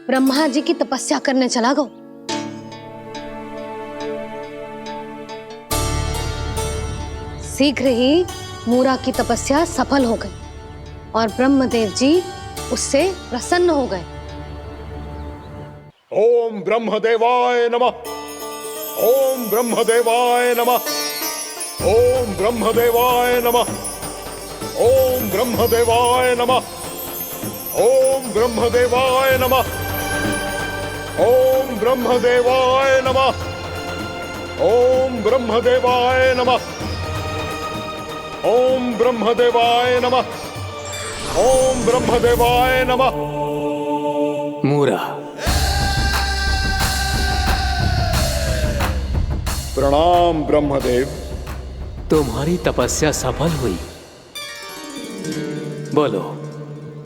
ब्रह्मा जी की तपस्या करने चला गया। शीघ्र ही मूरा की तपस्या सफल हो गई और ब्रह्मदेव जी उससे प्रसन्न हो गए। ओम ब्रह्मदेवाय नमः। ओम ब्रह्मदेवाय नमः। ओम ब्रह्मदेवाय नमः। ओम ब्रह्मदेवाय नमः। ओम ब्रह्मदेवाय नमः। ओम ब्रह्मदेवाय नमः। ओम ब्रह्मदेवाय नमः। ओम ब्रह्मदेवाय नमः। ओम ब्रह्मदेवाय नमः। मूरा, प्रणाम ब्रह्मदेव। तुम्हारी तपस्या सफल हुई। बोलो,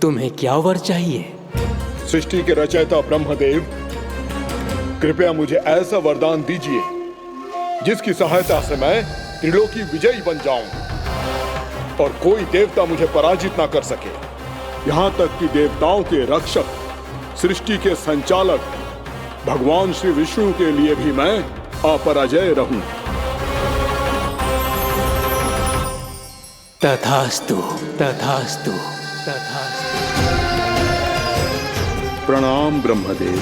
तुम्हें क्या वर चाहिए? सृष्टि के रचयिता ब्रह्मदेव, कृपया मुझे ऐसा वरदान दीजिए जिसकी सहायता से मैं त्रिलोकी विजयी बन जाऊं और कोई देवता मुझे पराजित ना कर सके। यहां तक कि देवताओं के रक्षक, सृष्टि के संचालक भगवान श्री विष्णु के लिए भी मैं अपराजय रहूं। तथास्तु, तथास्तु, तथास्तु। प्रणाम ब्रह्मदेव।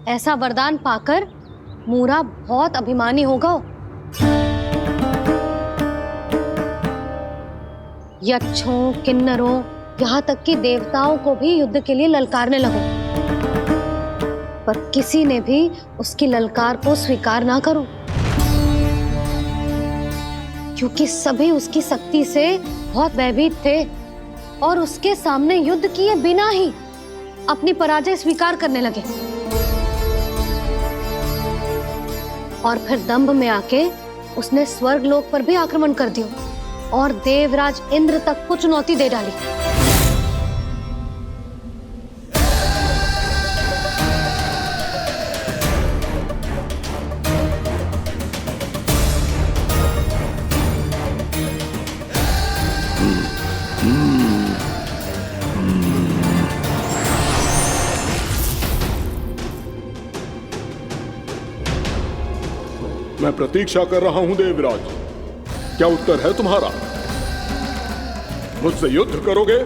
ऐसा वरदान पाकर मूरा बहुत अभिमानी होगा। यक्षों, किन्नरों, यहाँ तक कि देवताओं को भी युद्ध के लिए ललकारने लगा, पर किसी ने भी उसकी ललकार को स्वीकार ना करो, क्योंकि सभी उसकी शक्ति से बहुत भयभीत थे और उसके सामने युद्ध किए बिना ही अपनी पराजय स्वीकार करने लगे। और फिर दंभ में आके उसने स्वर्ग लोक पर भी आक्रमण कर दिया और देवराज इंद्र तक को चुनौती दे डाली। मैं प्रतीक्षा कर रहा हूं देवराज। क्या उत्तर है तुम्हारा? मुझसे युद्ध करोगे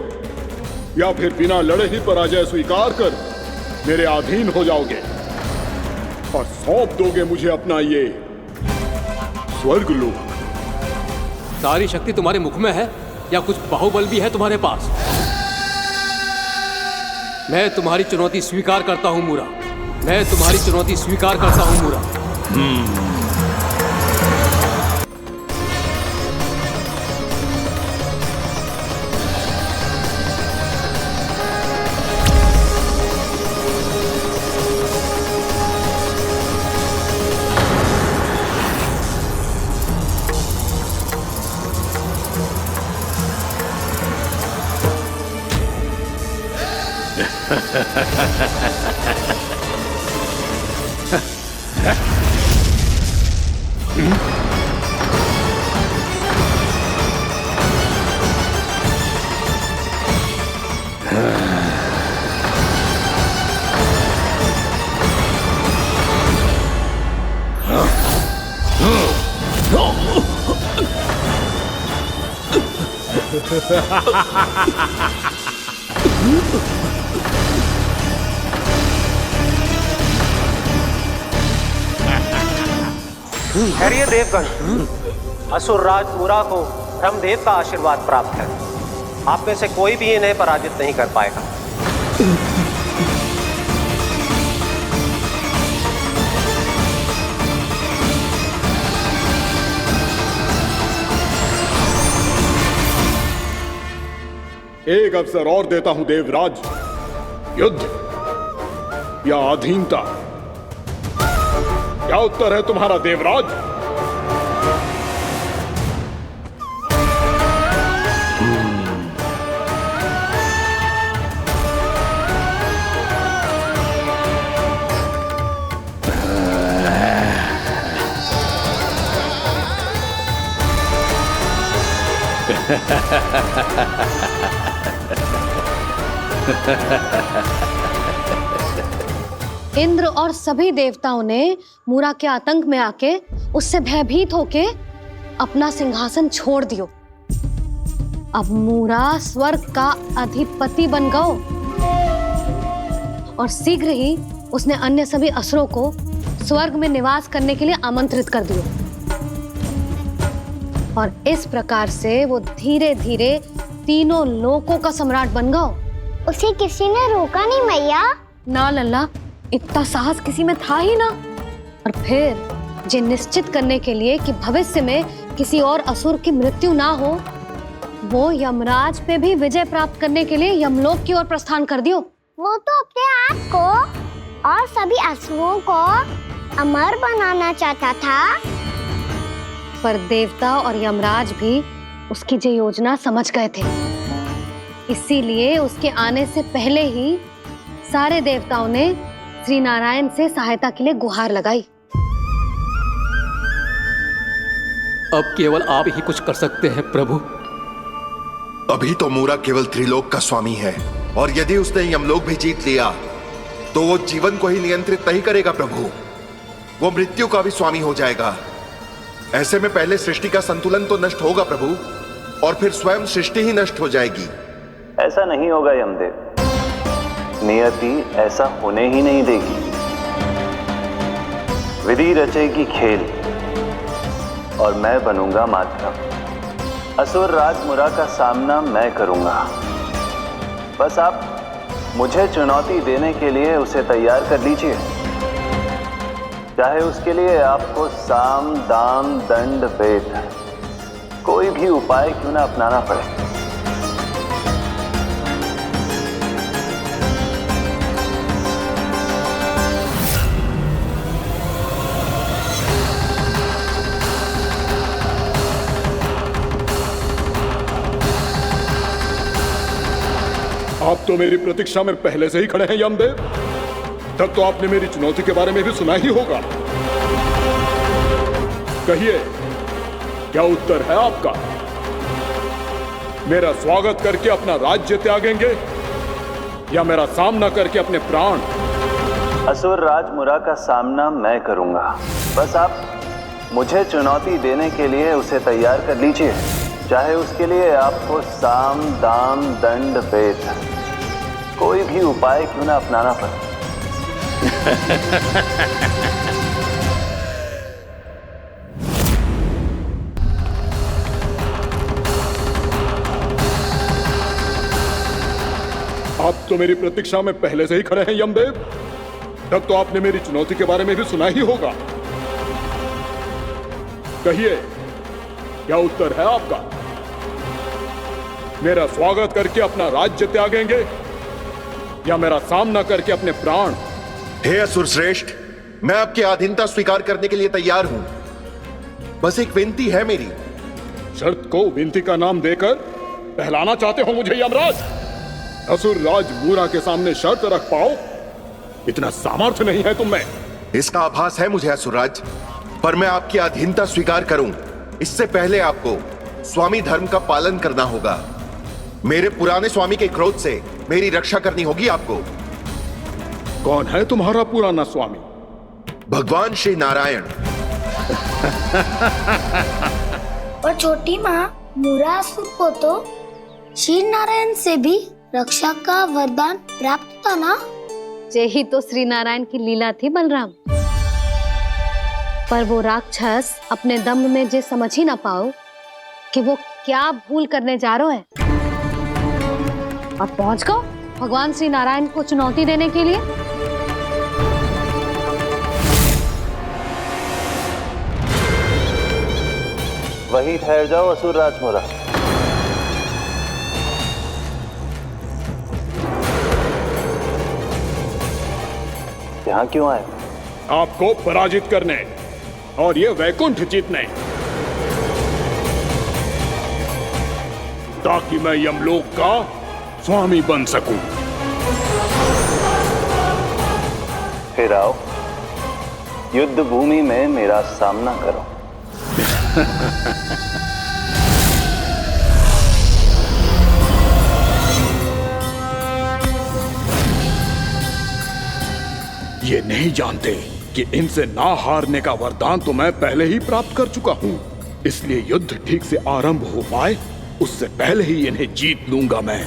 या फिर बिना लड़े ही पराजय स्वीकार कर मेरे अधीन हो जाओगे और सौंप दोगे मुझे अपना ये स्वर्ग लोक? सारी शक्ति तुम्हारे मुख में है या कुछ बाहुबल भी है तुम्हारे पास? मैं तुम्हारी चुनौती स्वीकार करता हूं मूरा। मैं तुम्हारी चुनौती स्वीकार करता हूं मूरा। ठहरिए देवगण, असुरराज मूरा को ब्रह्मदेव का आशीर्वाद प्राप्त है। आप में से कोई भी इन्हें पराजित नहीं कर पाएगा। एक अवसर और देता हूं देवराज, युद्ध या अधीनता, क्या उत्तर है तुम्हारा देवराज? इंद्र और सभी देवताओं ने मूरा के आतंक में आके उससे भयभीत होके अपना सिंहासन छोड़ दियो। अब मूरा स्वर्ग का अधिपति बन गयो और शीघ्र ही उसने अन्य सभी असुरों को स्वर्ग में निवास करने के लिए आमंत्रित कर दियो। और इस प्रकार से वो धीरे धीरे तीनों लोकों का सम्राट बन गया। उसे किसी ने रोका नहीं मैया? ना लल्ला, इतना साहस किसी में था ही ना। और फिर ये निश्चित करने के लिए कि भविष्य में किसी और असुर की मृत्यु ना हो, वो यमराज पे भी विजय प्राप्त करने के लिए यमलोक की ओर प्रस्थान कर दियो। वो तो अपने आप को और सभी असुरों को अमर बनाना चाहता था। पर देवता और यमराज भी उसकी ये योजना समझ गए थे। इसीलिए उसके आने से पहले ही सारे देवताओं ने श्री नारायण से सहायता के लिए गुहार लगाई। अब केवल आप ही कुछ कर सकते हैं प्रभु। अभी तो मूरा केवल त्रिलोक का स्वामी है, और यदि उसने यमलोक भी जीत लिया तो वो जीवन को ही नियंत्रित नहीं करेगा प्रभु, वो मृत्यु का भी स्वामी हो जाएगा। ऐसे में पहले सृष्टि का संतुलन तो नष्ट होगा प्रभु, और फिर स्वयं सृष्टि ही नष्ट हो जाएगी। ऐसा नहीं होगा यमदेव, नियति ऐसा होने ही नहीं देगी। विधि रचेगी खेल और मैं बनूंगा माध्यम। असुर राज मूरा का सामना मैं करूंगा। बस आप मुझे चुनौती देने के लिए उसे तैयार कर लीजिए, चाहे उसके लिए आपको साम दाम दंड भेद कोई भी उपाय क्यों ना अपनाना पड़े। आप तो मेरी प्रतीक्षा में पहले से ही खड़े हैं यमदेव। तब तो आपने मेरी चुनौती के बारे में भी सुना ही होगा। कहिए, क्या उत्तर है आपका? मेरा स्वागत करके अपना राज्य त्यागेंगे या मेरा सामना करके अपने प्राण? असुर राज मूरा का सामना मैं करूंगा। बस आप मुझे चुनौती देने के लिए उसे तैयार कर लीजिए, चाहे उसके लिए आपको साम दाम दंड भेद कोई भी उपाय क्यों ना अपनाना पड़े। आप तो मेरी प्रतीक्षा में पहले से ही खड़े हैं यमदेव। तब तो आपने मेरी चुनौती के बारे में भी सुना ही होगा। कहिए, क्या उत्तर है आपका? मेरा स्वागत करके अपना राज्य त्यागेंगे या मेरा सामना करके अपने प्राण? हे असुर श्रेष्ठ, मैं आपकी अधीनता स्वीकार करने के लिए तैयार हूं। बस एक विनती है मेरी। शर्त को विनती का नाम देकर पहलाना चाहते हो मुझे यमराज? असुर राज मूरा के सामने शर्त रख पाओ, इतना सामर्थ्य नहीं है तुम में। इसका आभास है मुझे असुरराज, पर मैं आपकी अधीनता स्वीकार करूं इससे पहले आपको स्वामी धर्म का पालन करना होगा। मेरे पुराने स्वामी के क्रोध से मेरी रक्षा करनी होगी आपको। कौन है तुम्हारा पुराना स्वामी? भगवान श्री नारायण। और छोटी माँ मूरासुर को तो श्री नारायण से भी रक्षा का वरदान प्राप्त था ना? यही तो श्री नारायण की लीला थी बलराम। पर वो राक्षस अपने दम में जे समझ ही ना पाओ कि वो क्या भूल करने जा रहे हैं। अब पहुंच गो भगवान श्री नारायण को चुनौती देने के लिए। वहीं ठहर जाओ असुर राजमोरा। यहाँ क्यों आए? आपको पराजित करने और ये वैकुंठ जीतने, ताकि मैं यमलोक का स्वामी बन सकूं। फिर आओ युद्ध भूमि में मेरा सामना करो। ये नहीं जानते कि इनसे ना हारने का वरदान तो मैं पहले ही प्राप्त कर चुका हूं, इसलिए युद्ध ठीक से आरंभ हो पाए उससे पहले ही इन्हें जीत लूंगा मैं।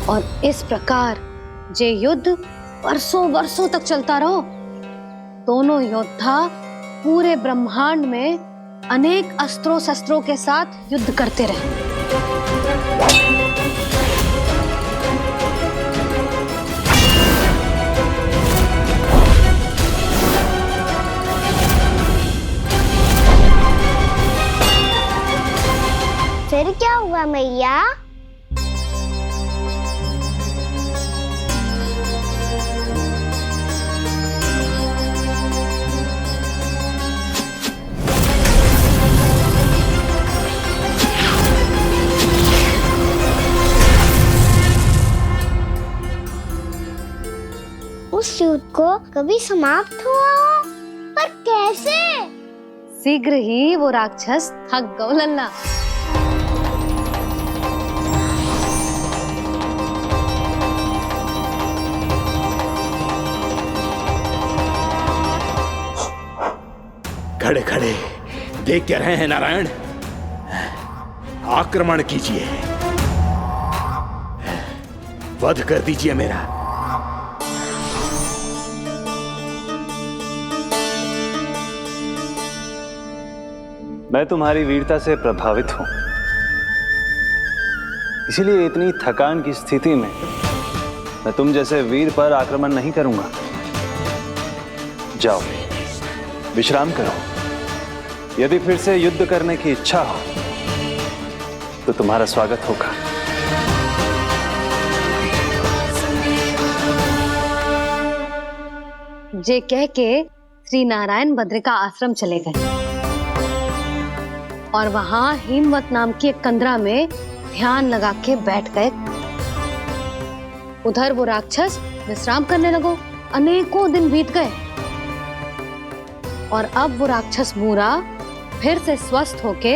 और इस प्रकार जे युद्ध वर्षों वर्षों तक चलता रहो। दोनों योद्धा पूरे ब्रह्मांड में अनेक अस्त्रों शस्त्रों के साथ युद्ध करते रहे। फिर क्या हुआ मैया? उस युद्ध को कभी समाप्त हुआ हो, पर कैसे? शीघ्र ही वो राक्षस थक गो लल्ला। खड़े खड़े देख क्या रहे हैं नारायण? आक्रमण कीजिए, वध कर दीजिए मेरा। मैं तुम्हारी वीरता से प्रभावित हूं, इसीलिए इतनी थकान की स्थिति में मैं तुम जैसे वीर पर आक्रमण नहीं करूंगा। जाओ विश्राम करो। यदि फिर से युद्ध करने की इच्छा हो तो तुम्हारा स्वागत होगा। जे कह के श्री नारायण बद्रिका आश्रम चले गए और वहां हिमवत नाम की एक कंदरा में ध्यान लगा के बैठ गए। उधर वो राक्षस विश्राम करने लगो। अनेकों दिन बीत गए और अब वो राक्षस मूरा फिर से स्वस्थ होके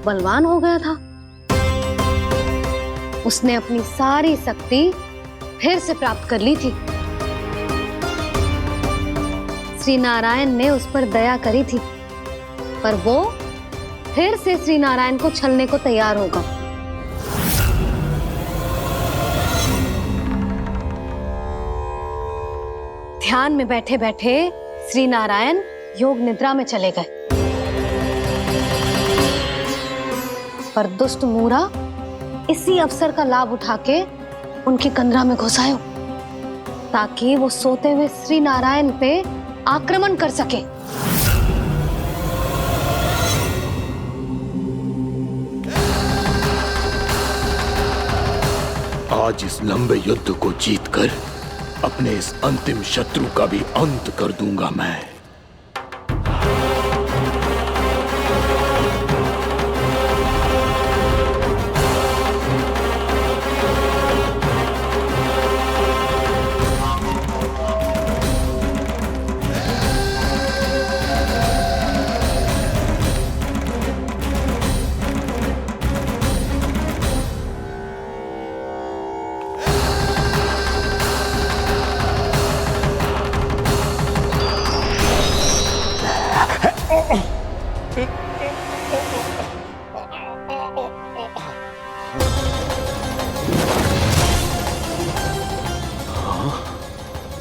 बलवान हो गया था। उसने अपनी सारी शक्ति फिर से प्राप्त कर ली थी। श्री नारायण ने उस पर दया करी थी, पर वो फिर से श्री नारायण को छलने को तैयार होगा। ध्यान में बैठे बैठे श्री नारायण योग निद्रा में चले गए, पर दुष्ट मूरा इसी अवसर का लाभ उठा के उनकी कंदरा में घुस आयो, ताकि वो सोते हुए श्री नारायण पे आक्रमण कर सके। आज इस लंबे युद्ध को जीतकर अपने इस अंतिम शत्रु का भी अंत कर दूंगा मैं।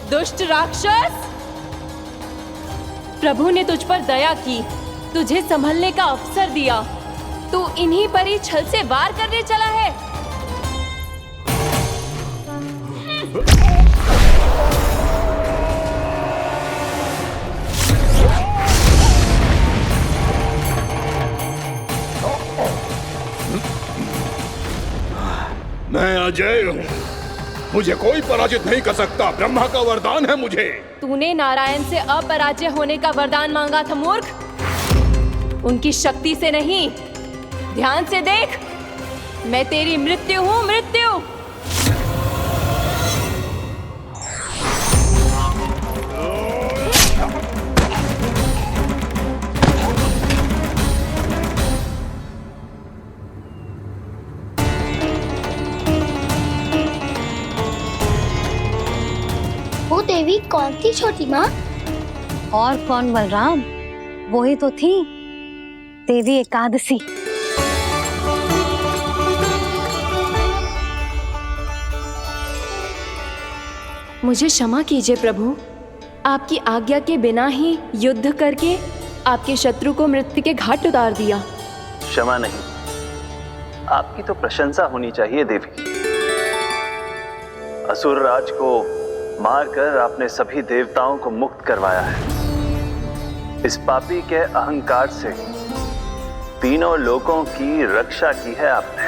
दुष्ट राक्षस, प्रभु ने तुझ पर दया की, तुझे संभलने का अवसर दिया। तू इन्हीं पर ही छल से वार करने चला है। मैं अजय हूँ, मुझे कोई पराजित नहीं कर सकता। ब्रह्मा का वरदान है मुझे। तूने नारायण से अपराजय होने का वरदान मांगा था मूर्ख, उनकी शक्ति से नहीं। ध्यान से देख, मैं तेरी मृत्यु हूँ, मृत्यु। वो देवी कौन थी छोटी माँ? और कौन बलराम, वो ही तो थी देवी एकादशी। मुझे क्षमा कीजिए प्रभु, आपकी आज्ञा के बिना ही युद्ध करके आपके शत्रु को मृत्यु के घाट उतार दिया। क्षमा नहीं, आपकी तो प्रशंसा होनी चाहिए देवी। असुर राज को मारकर आपने सभी देवताओं को मुक्त करवाया है। इस पापी के अहंकार से तीनों लोकों की रक्षा की है आपने।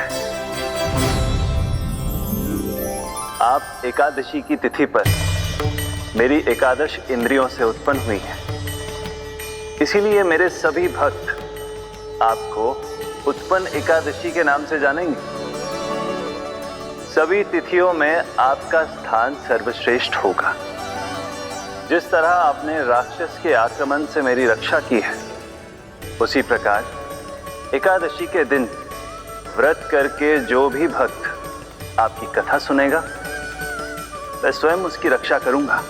आप एकादशी की तिथि पर मेरी एकादश इंद्रियों से उत्पन्न हुई हैं। इसीलिए मेरे सभी भक्त आपको उत्पन्न एकादशी के नाम से जानेंगे। सभी तिथियों में आपका स्थान सर्वश्रेष्ठ होगा। जिस तरह आपने राक्षस के आक्रमण से मेरी रक्षा की है, उसी प्रकार एकादशी के दिन व्रत करके जो भी भक्त आपकी कथा सुनेगा, मैं स्वयं उसकी रक्षा करूंगा।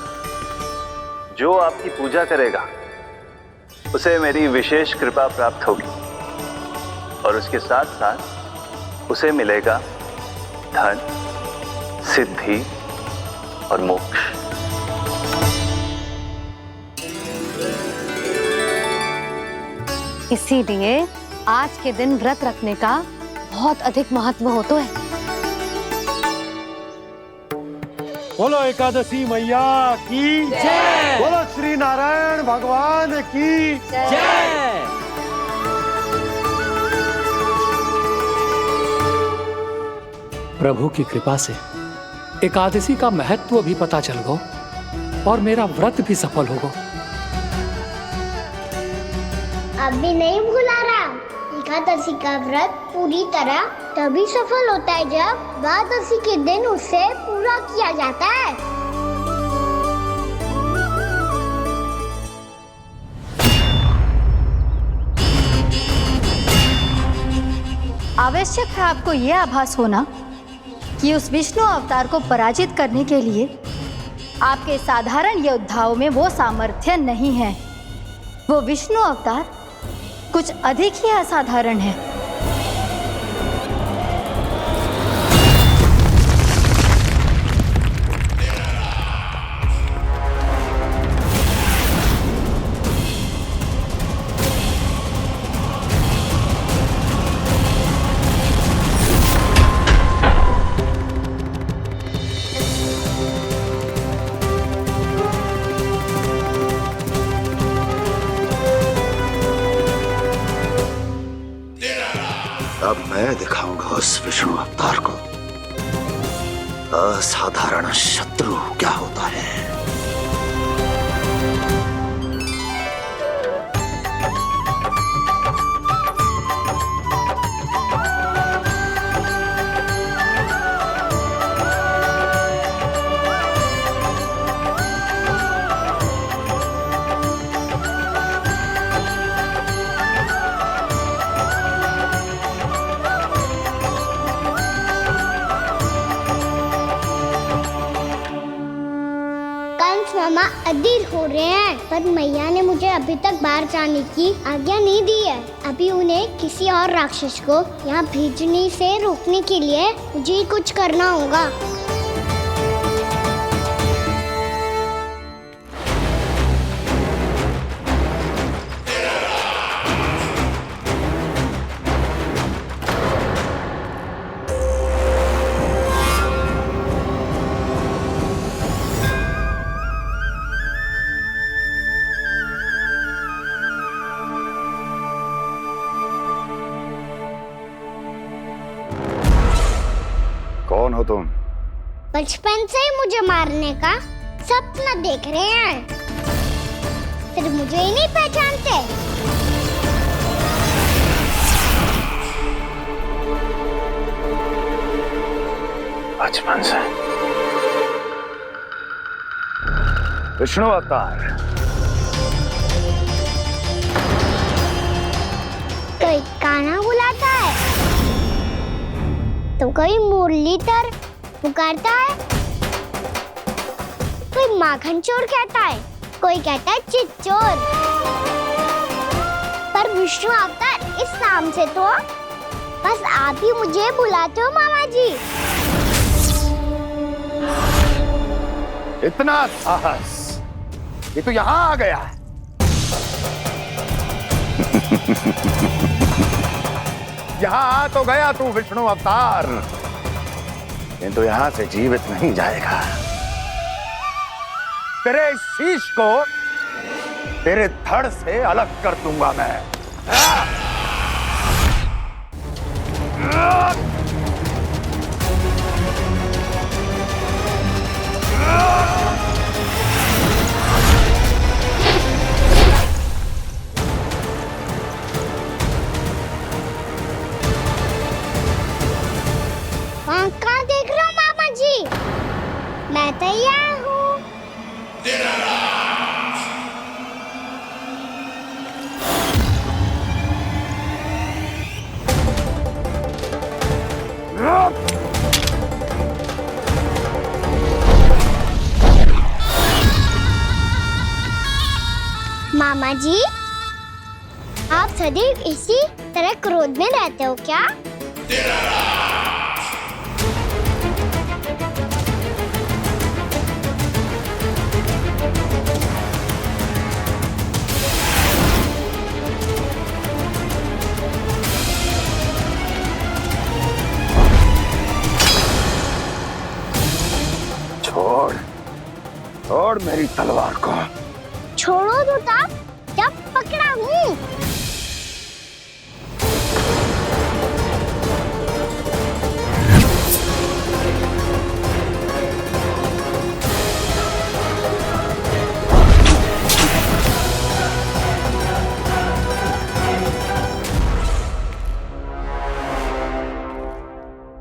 जो आपकी पूजा करेगा उसे मेरी विशेष कृपा प्राप्त होगी और उसके साथ साथ उसे मिलेगा धन, सिद्धि और मोक्ष। इसीलिए आज के दिन व्रत रखने का बहुत अधिक महत्व होता है। बोलो एकादशी मैया की जय। बोलो श्री नारायण भगवान की जय। प्रभु की कृपा से एकादशी का महत्व भी पता चल गो और मेरा व्रत भी सफल हो गो। अभी नहीं भूला राम, एकादशी का व्रत पूरी तरह तभी सफल होता है जब द्वादशी के दिन उसे पूरा किया जाता है। आवश्यक है आपको यह आभास होना कि उस विष्णु अवतार को पराजित करने के लिए आपके साधारण योद्धाओं में वो सामर्थ्य नहीं है। वो विष्णु अवतार कुछ अधिक ही असाधारण है। अब मैं दिखाऊंगा उस विष्णु अवतार को असाधारण शत्रु क्या होता है। मामा अधीर हो रहे हैं, पर मैया ने मुझे अभी तक बाहर जाने की आज्ञा नहीं दी है। अभी उन्हें किसी और राक्षस को यहाँ भेजने से रोकने के लिए मुझे ही कुछ करना होगा। कौन हो तुम? बचपन से ही मुझे मारने का सपना देख रहे हैं, फिर मुझे ही नहीं पहचानते। बचपन से विष्णु अवतार। कोई कान्हा बुलाता है तो कोई मुरलीधर पुकारता है, कोई माखन चोर कहता है, कोई कहता है चिच्चोर। पर विष्णु अवतार इस नाम से तो बस आप ही मुझे बुलाते हो मामा जी। इतना साहस, ये तो यहाँ आ गया है। यहाँ आ तो गया तू विष्णु अवतार, किंतु यहाँ से जीवित नहीं जाएगा। तेरे इस शीश को तेरे धड़ से अलग कर दूंगा मैं। कहाँ देख रहे हो मामा जी? मैं तैयार हूँ। मामा जी, आप सदैव इसी तरह क्रोध में रहते हो क्या? छोड़, छोड़ मेरी तलवार को। छोड़ो तो तब जब पकड़ा हूँ।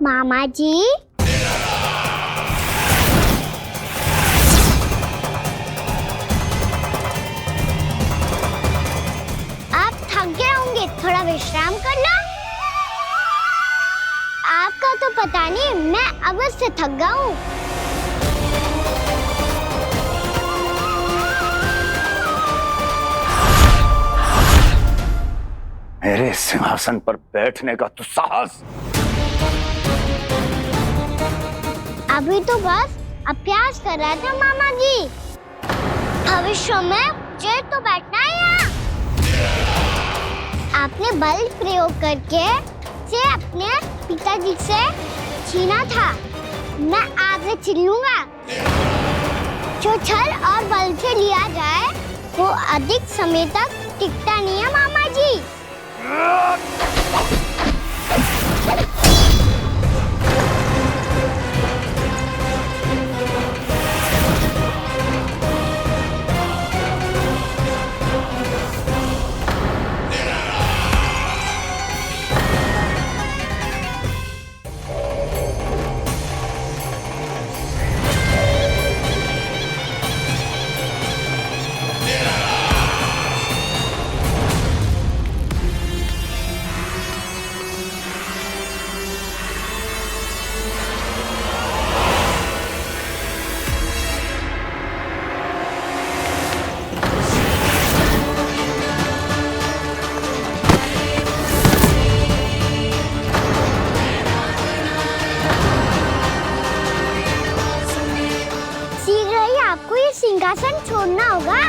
मामा जी, थोड़ा विश्राम कर लो। आपका तो पता नहीं, मैं अवश्य थक गया हूँ। मेरे सिंहासन पर बैठने का तो साहस। अभी तो बस अभ्यास कर रहा था मामा जी, भविष्य में मुझे तो बैठना है यहाँ। आपने बल प्रयोग करके से अपने पिताजी से छीना था, मैं आपसे छीन लूंगा। जो छल और बल से लिया जाए वो अधिक समय तक टिकता नहीं है मामा जी। सिंहासन छोड़ना होगा।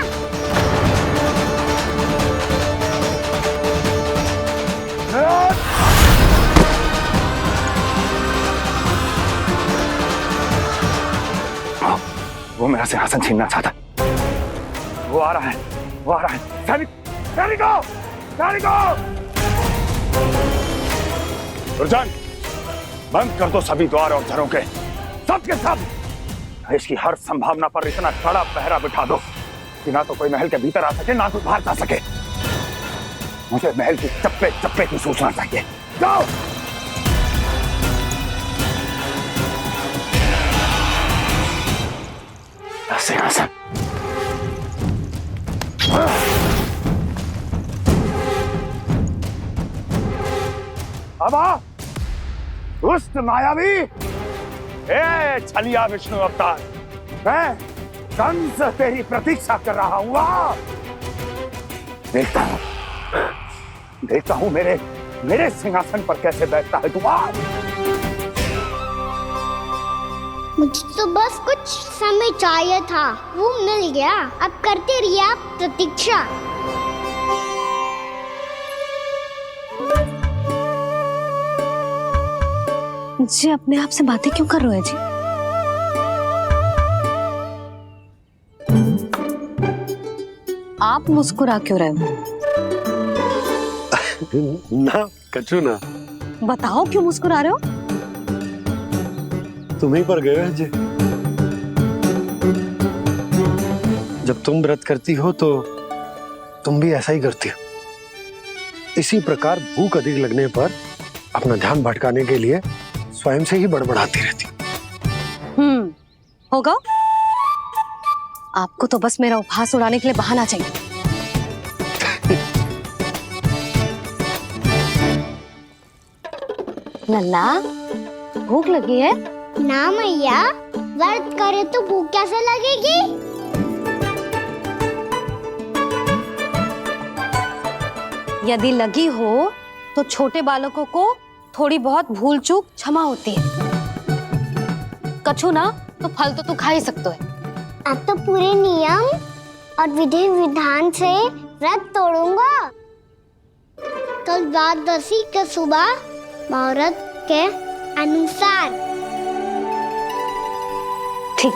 वो मेरा सिंहासन छीनना चाहता है। वो आ रहा है, वो आ रहा है। सैनिकों, दुर्जन, बंद कर दो सभी द्वार और घरों के, सब के सब। इसकी हर संभावना पर इतना कड़ा पहरा बिठा दो कि ना तो कोई महल के भीतर आ सके, ना कोई बाहर जा सके। मुझे महल की चप्पे चप्पे की सूचना चाहिए। जाओ। सिंहासन। अब आ, दुष्ट मायावी, छलिया विष्णु अवतार, मैं कंस तेरी प्रतीक्षा कर रहा हूं। आ, देखता हूं मेरे सिंहासन पर कैसे बैठता है तू। आ, मुझे तो बस कुछ समय चाहिए था, वो मिल गया। अब करते रहिए आप प्रतीक्षा। जी अपने आप से बातें क्यों कर रहे हो जी? आप मुस्कुरा क्यों रहे हो? ना कछु ना। बताओ क्यों मुस्कुरा रहे हो? तुम्हीं पर गए हैं जी। जब तुम व्रत करती हो तो तुम भी ऐसा ही करती हो। इसी प्रकार भूख अधिक लगने पर अपना ध्यान भटकाने के लिए स्वयं से ही बड़बड़ाती रहती। होगा। आपको तो बस मेरा उपहास उड़ाने के लिए बहाना चाहिए। नन्ना, भूख लगी है? ना मैया, व्रत करे तो भूख कैसे लगेगी? यदि लगी हो तो छोटे बालकों को थोड़ी बहुत भूल चूक क्षमा होती है। कछु ना तो फल तो तू खा ही सकते है। अब तो पूरे नियम और विधि विधान से व्रत तोड़ूंगा। कल द्वादशी के सुबह मुहूर्त के अनुसार। ठीक।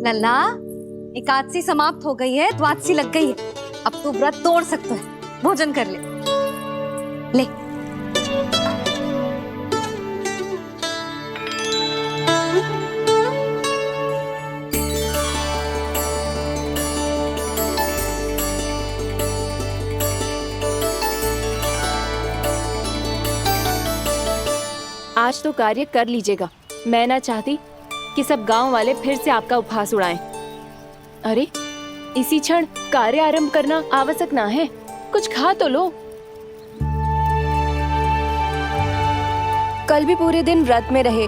लल्ला, एकादशी समाप्त हो गई है, द्वादशी लग गई है। अब तू व्रत तोड़ सकता है। भोजन कर ले। ले। आज तो कार्य कर लीजिएगा। मैं ना चाहती कि सब गांव वाले फिर से आपका उपहास उड़ाएं। अरे, इसी क्षण कार्य आरंभ करना आवश्यक ना है। कुछ खा तो लो। कल भी पूरे दिन व्रत में रहे,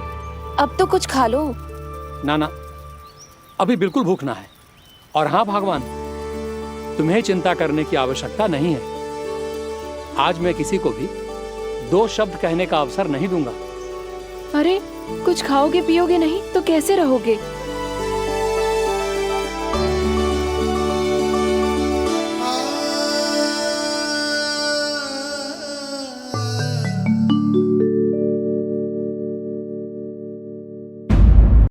अब तो कुछ खा लो। ना ना, अभी बिल्कुल भूख ना है। और हाँ भगवान, तुम्हें चिंता करने की आवश्यकता नहीं है। आज मैं किसी को भी 2 शब्द कहने का अवसर नहीं दूंगा। अरे, कुछ खाओगे पियोगे नहीं तो कैसे रहोगे?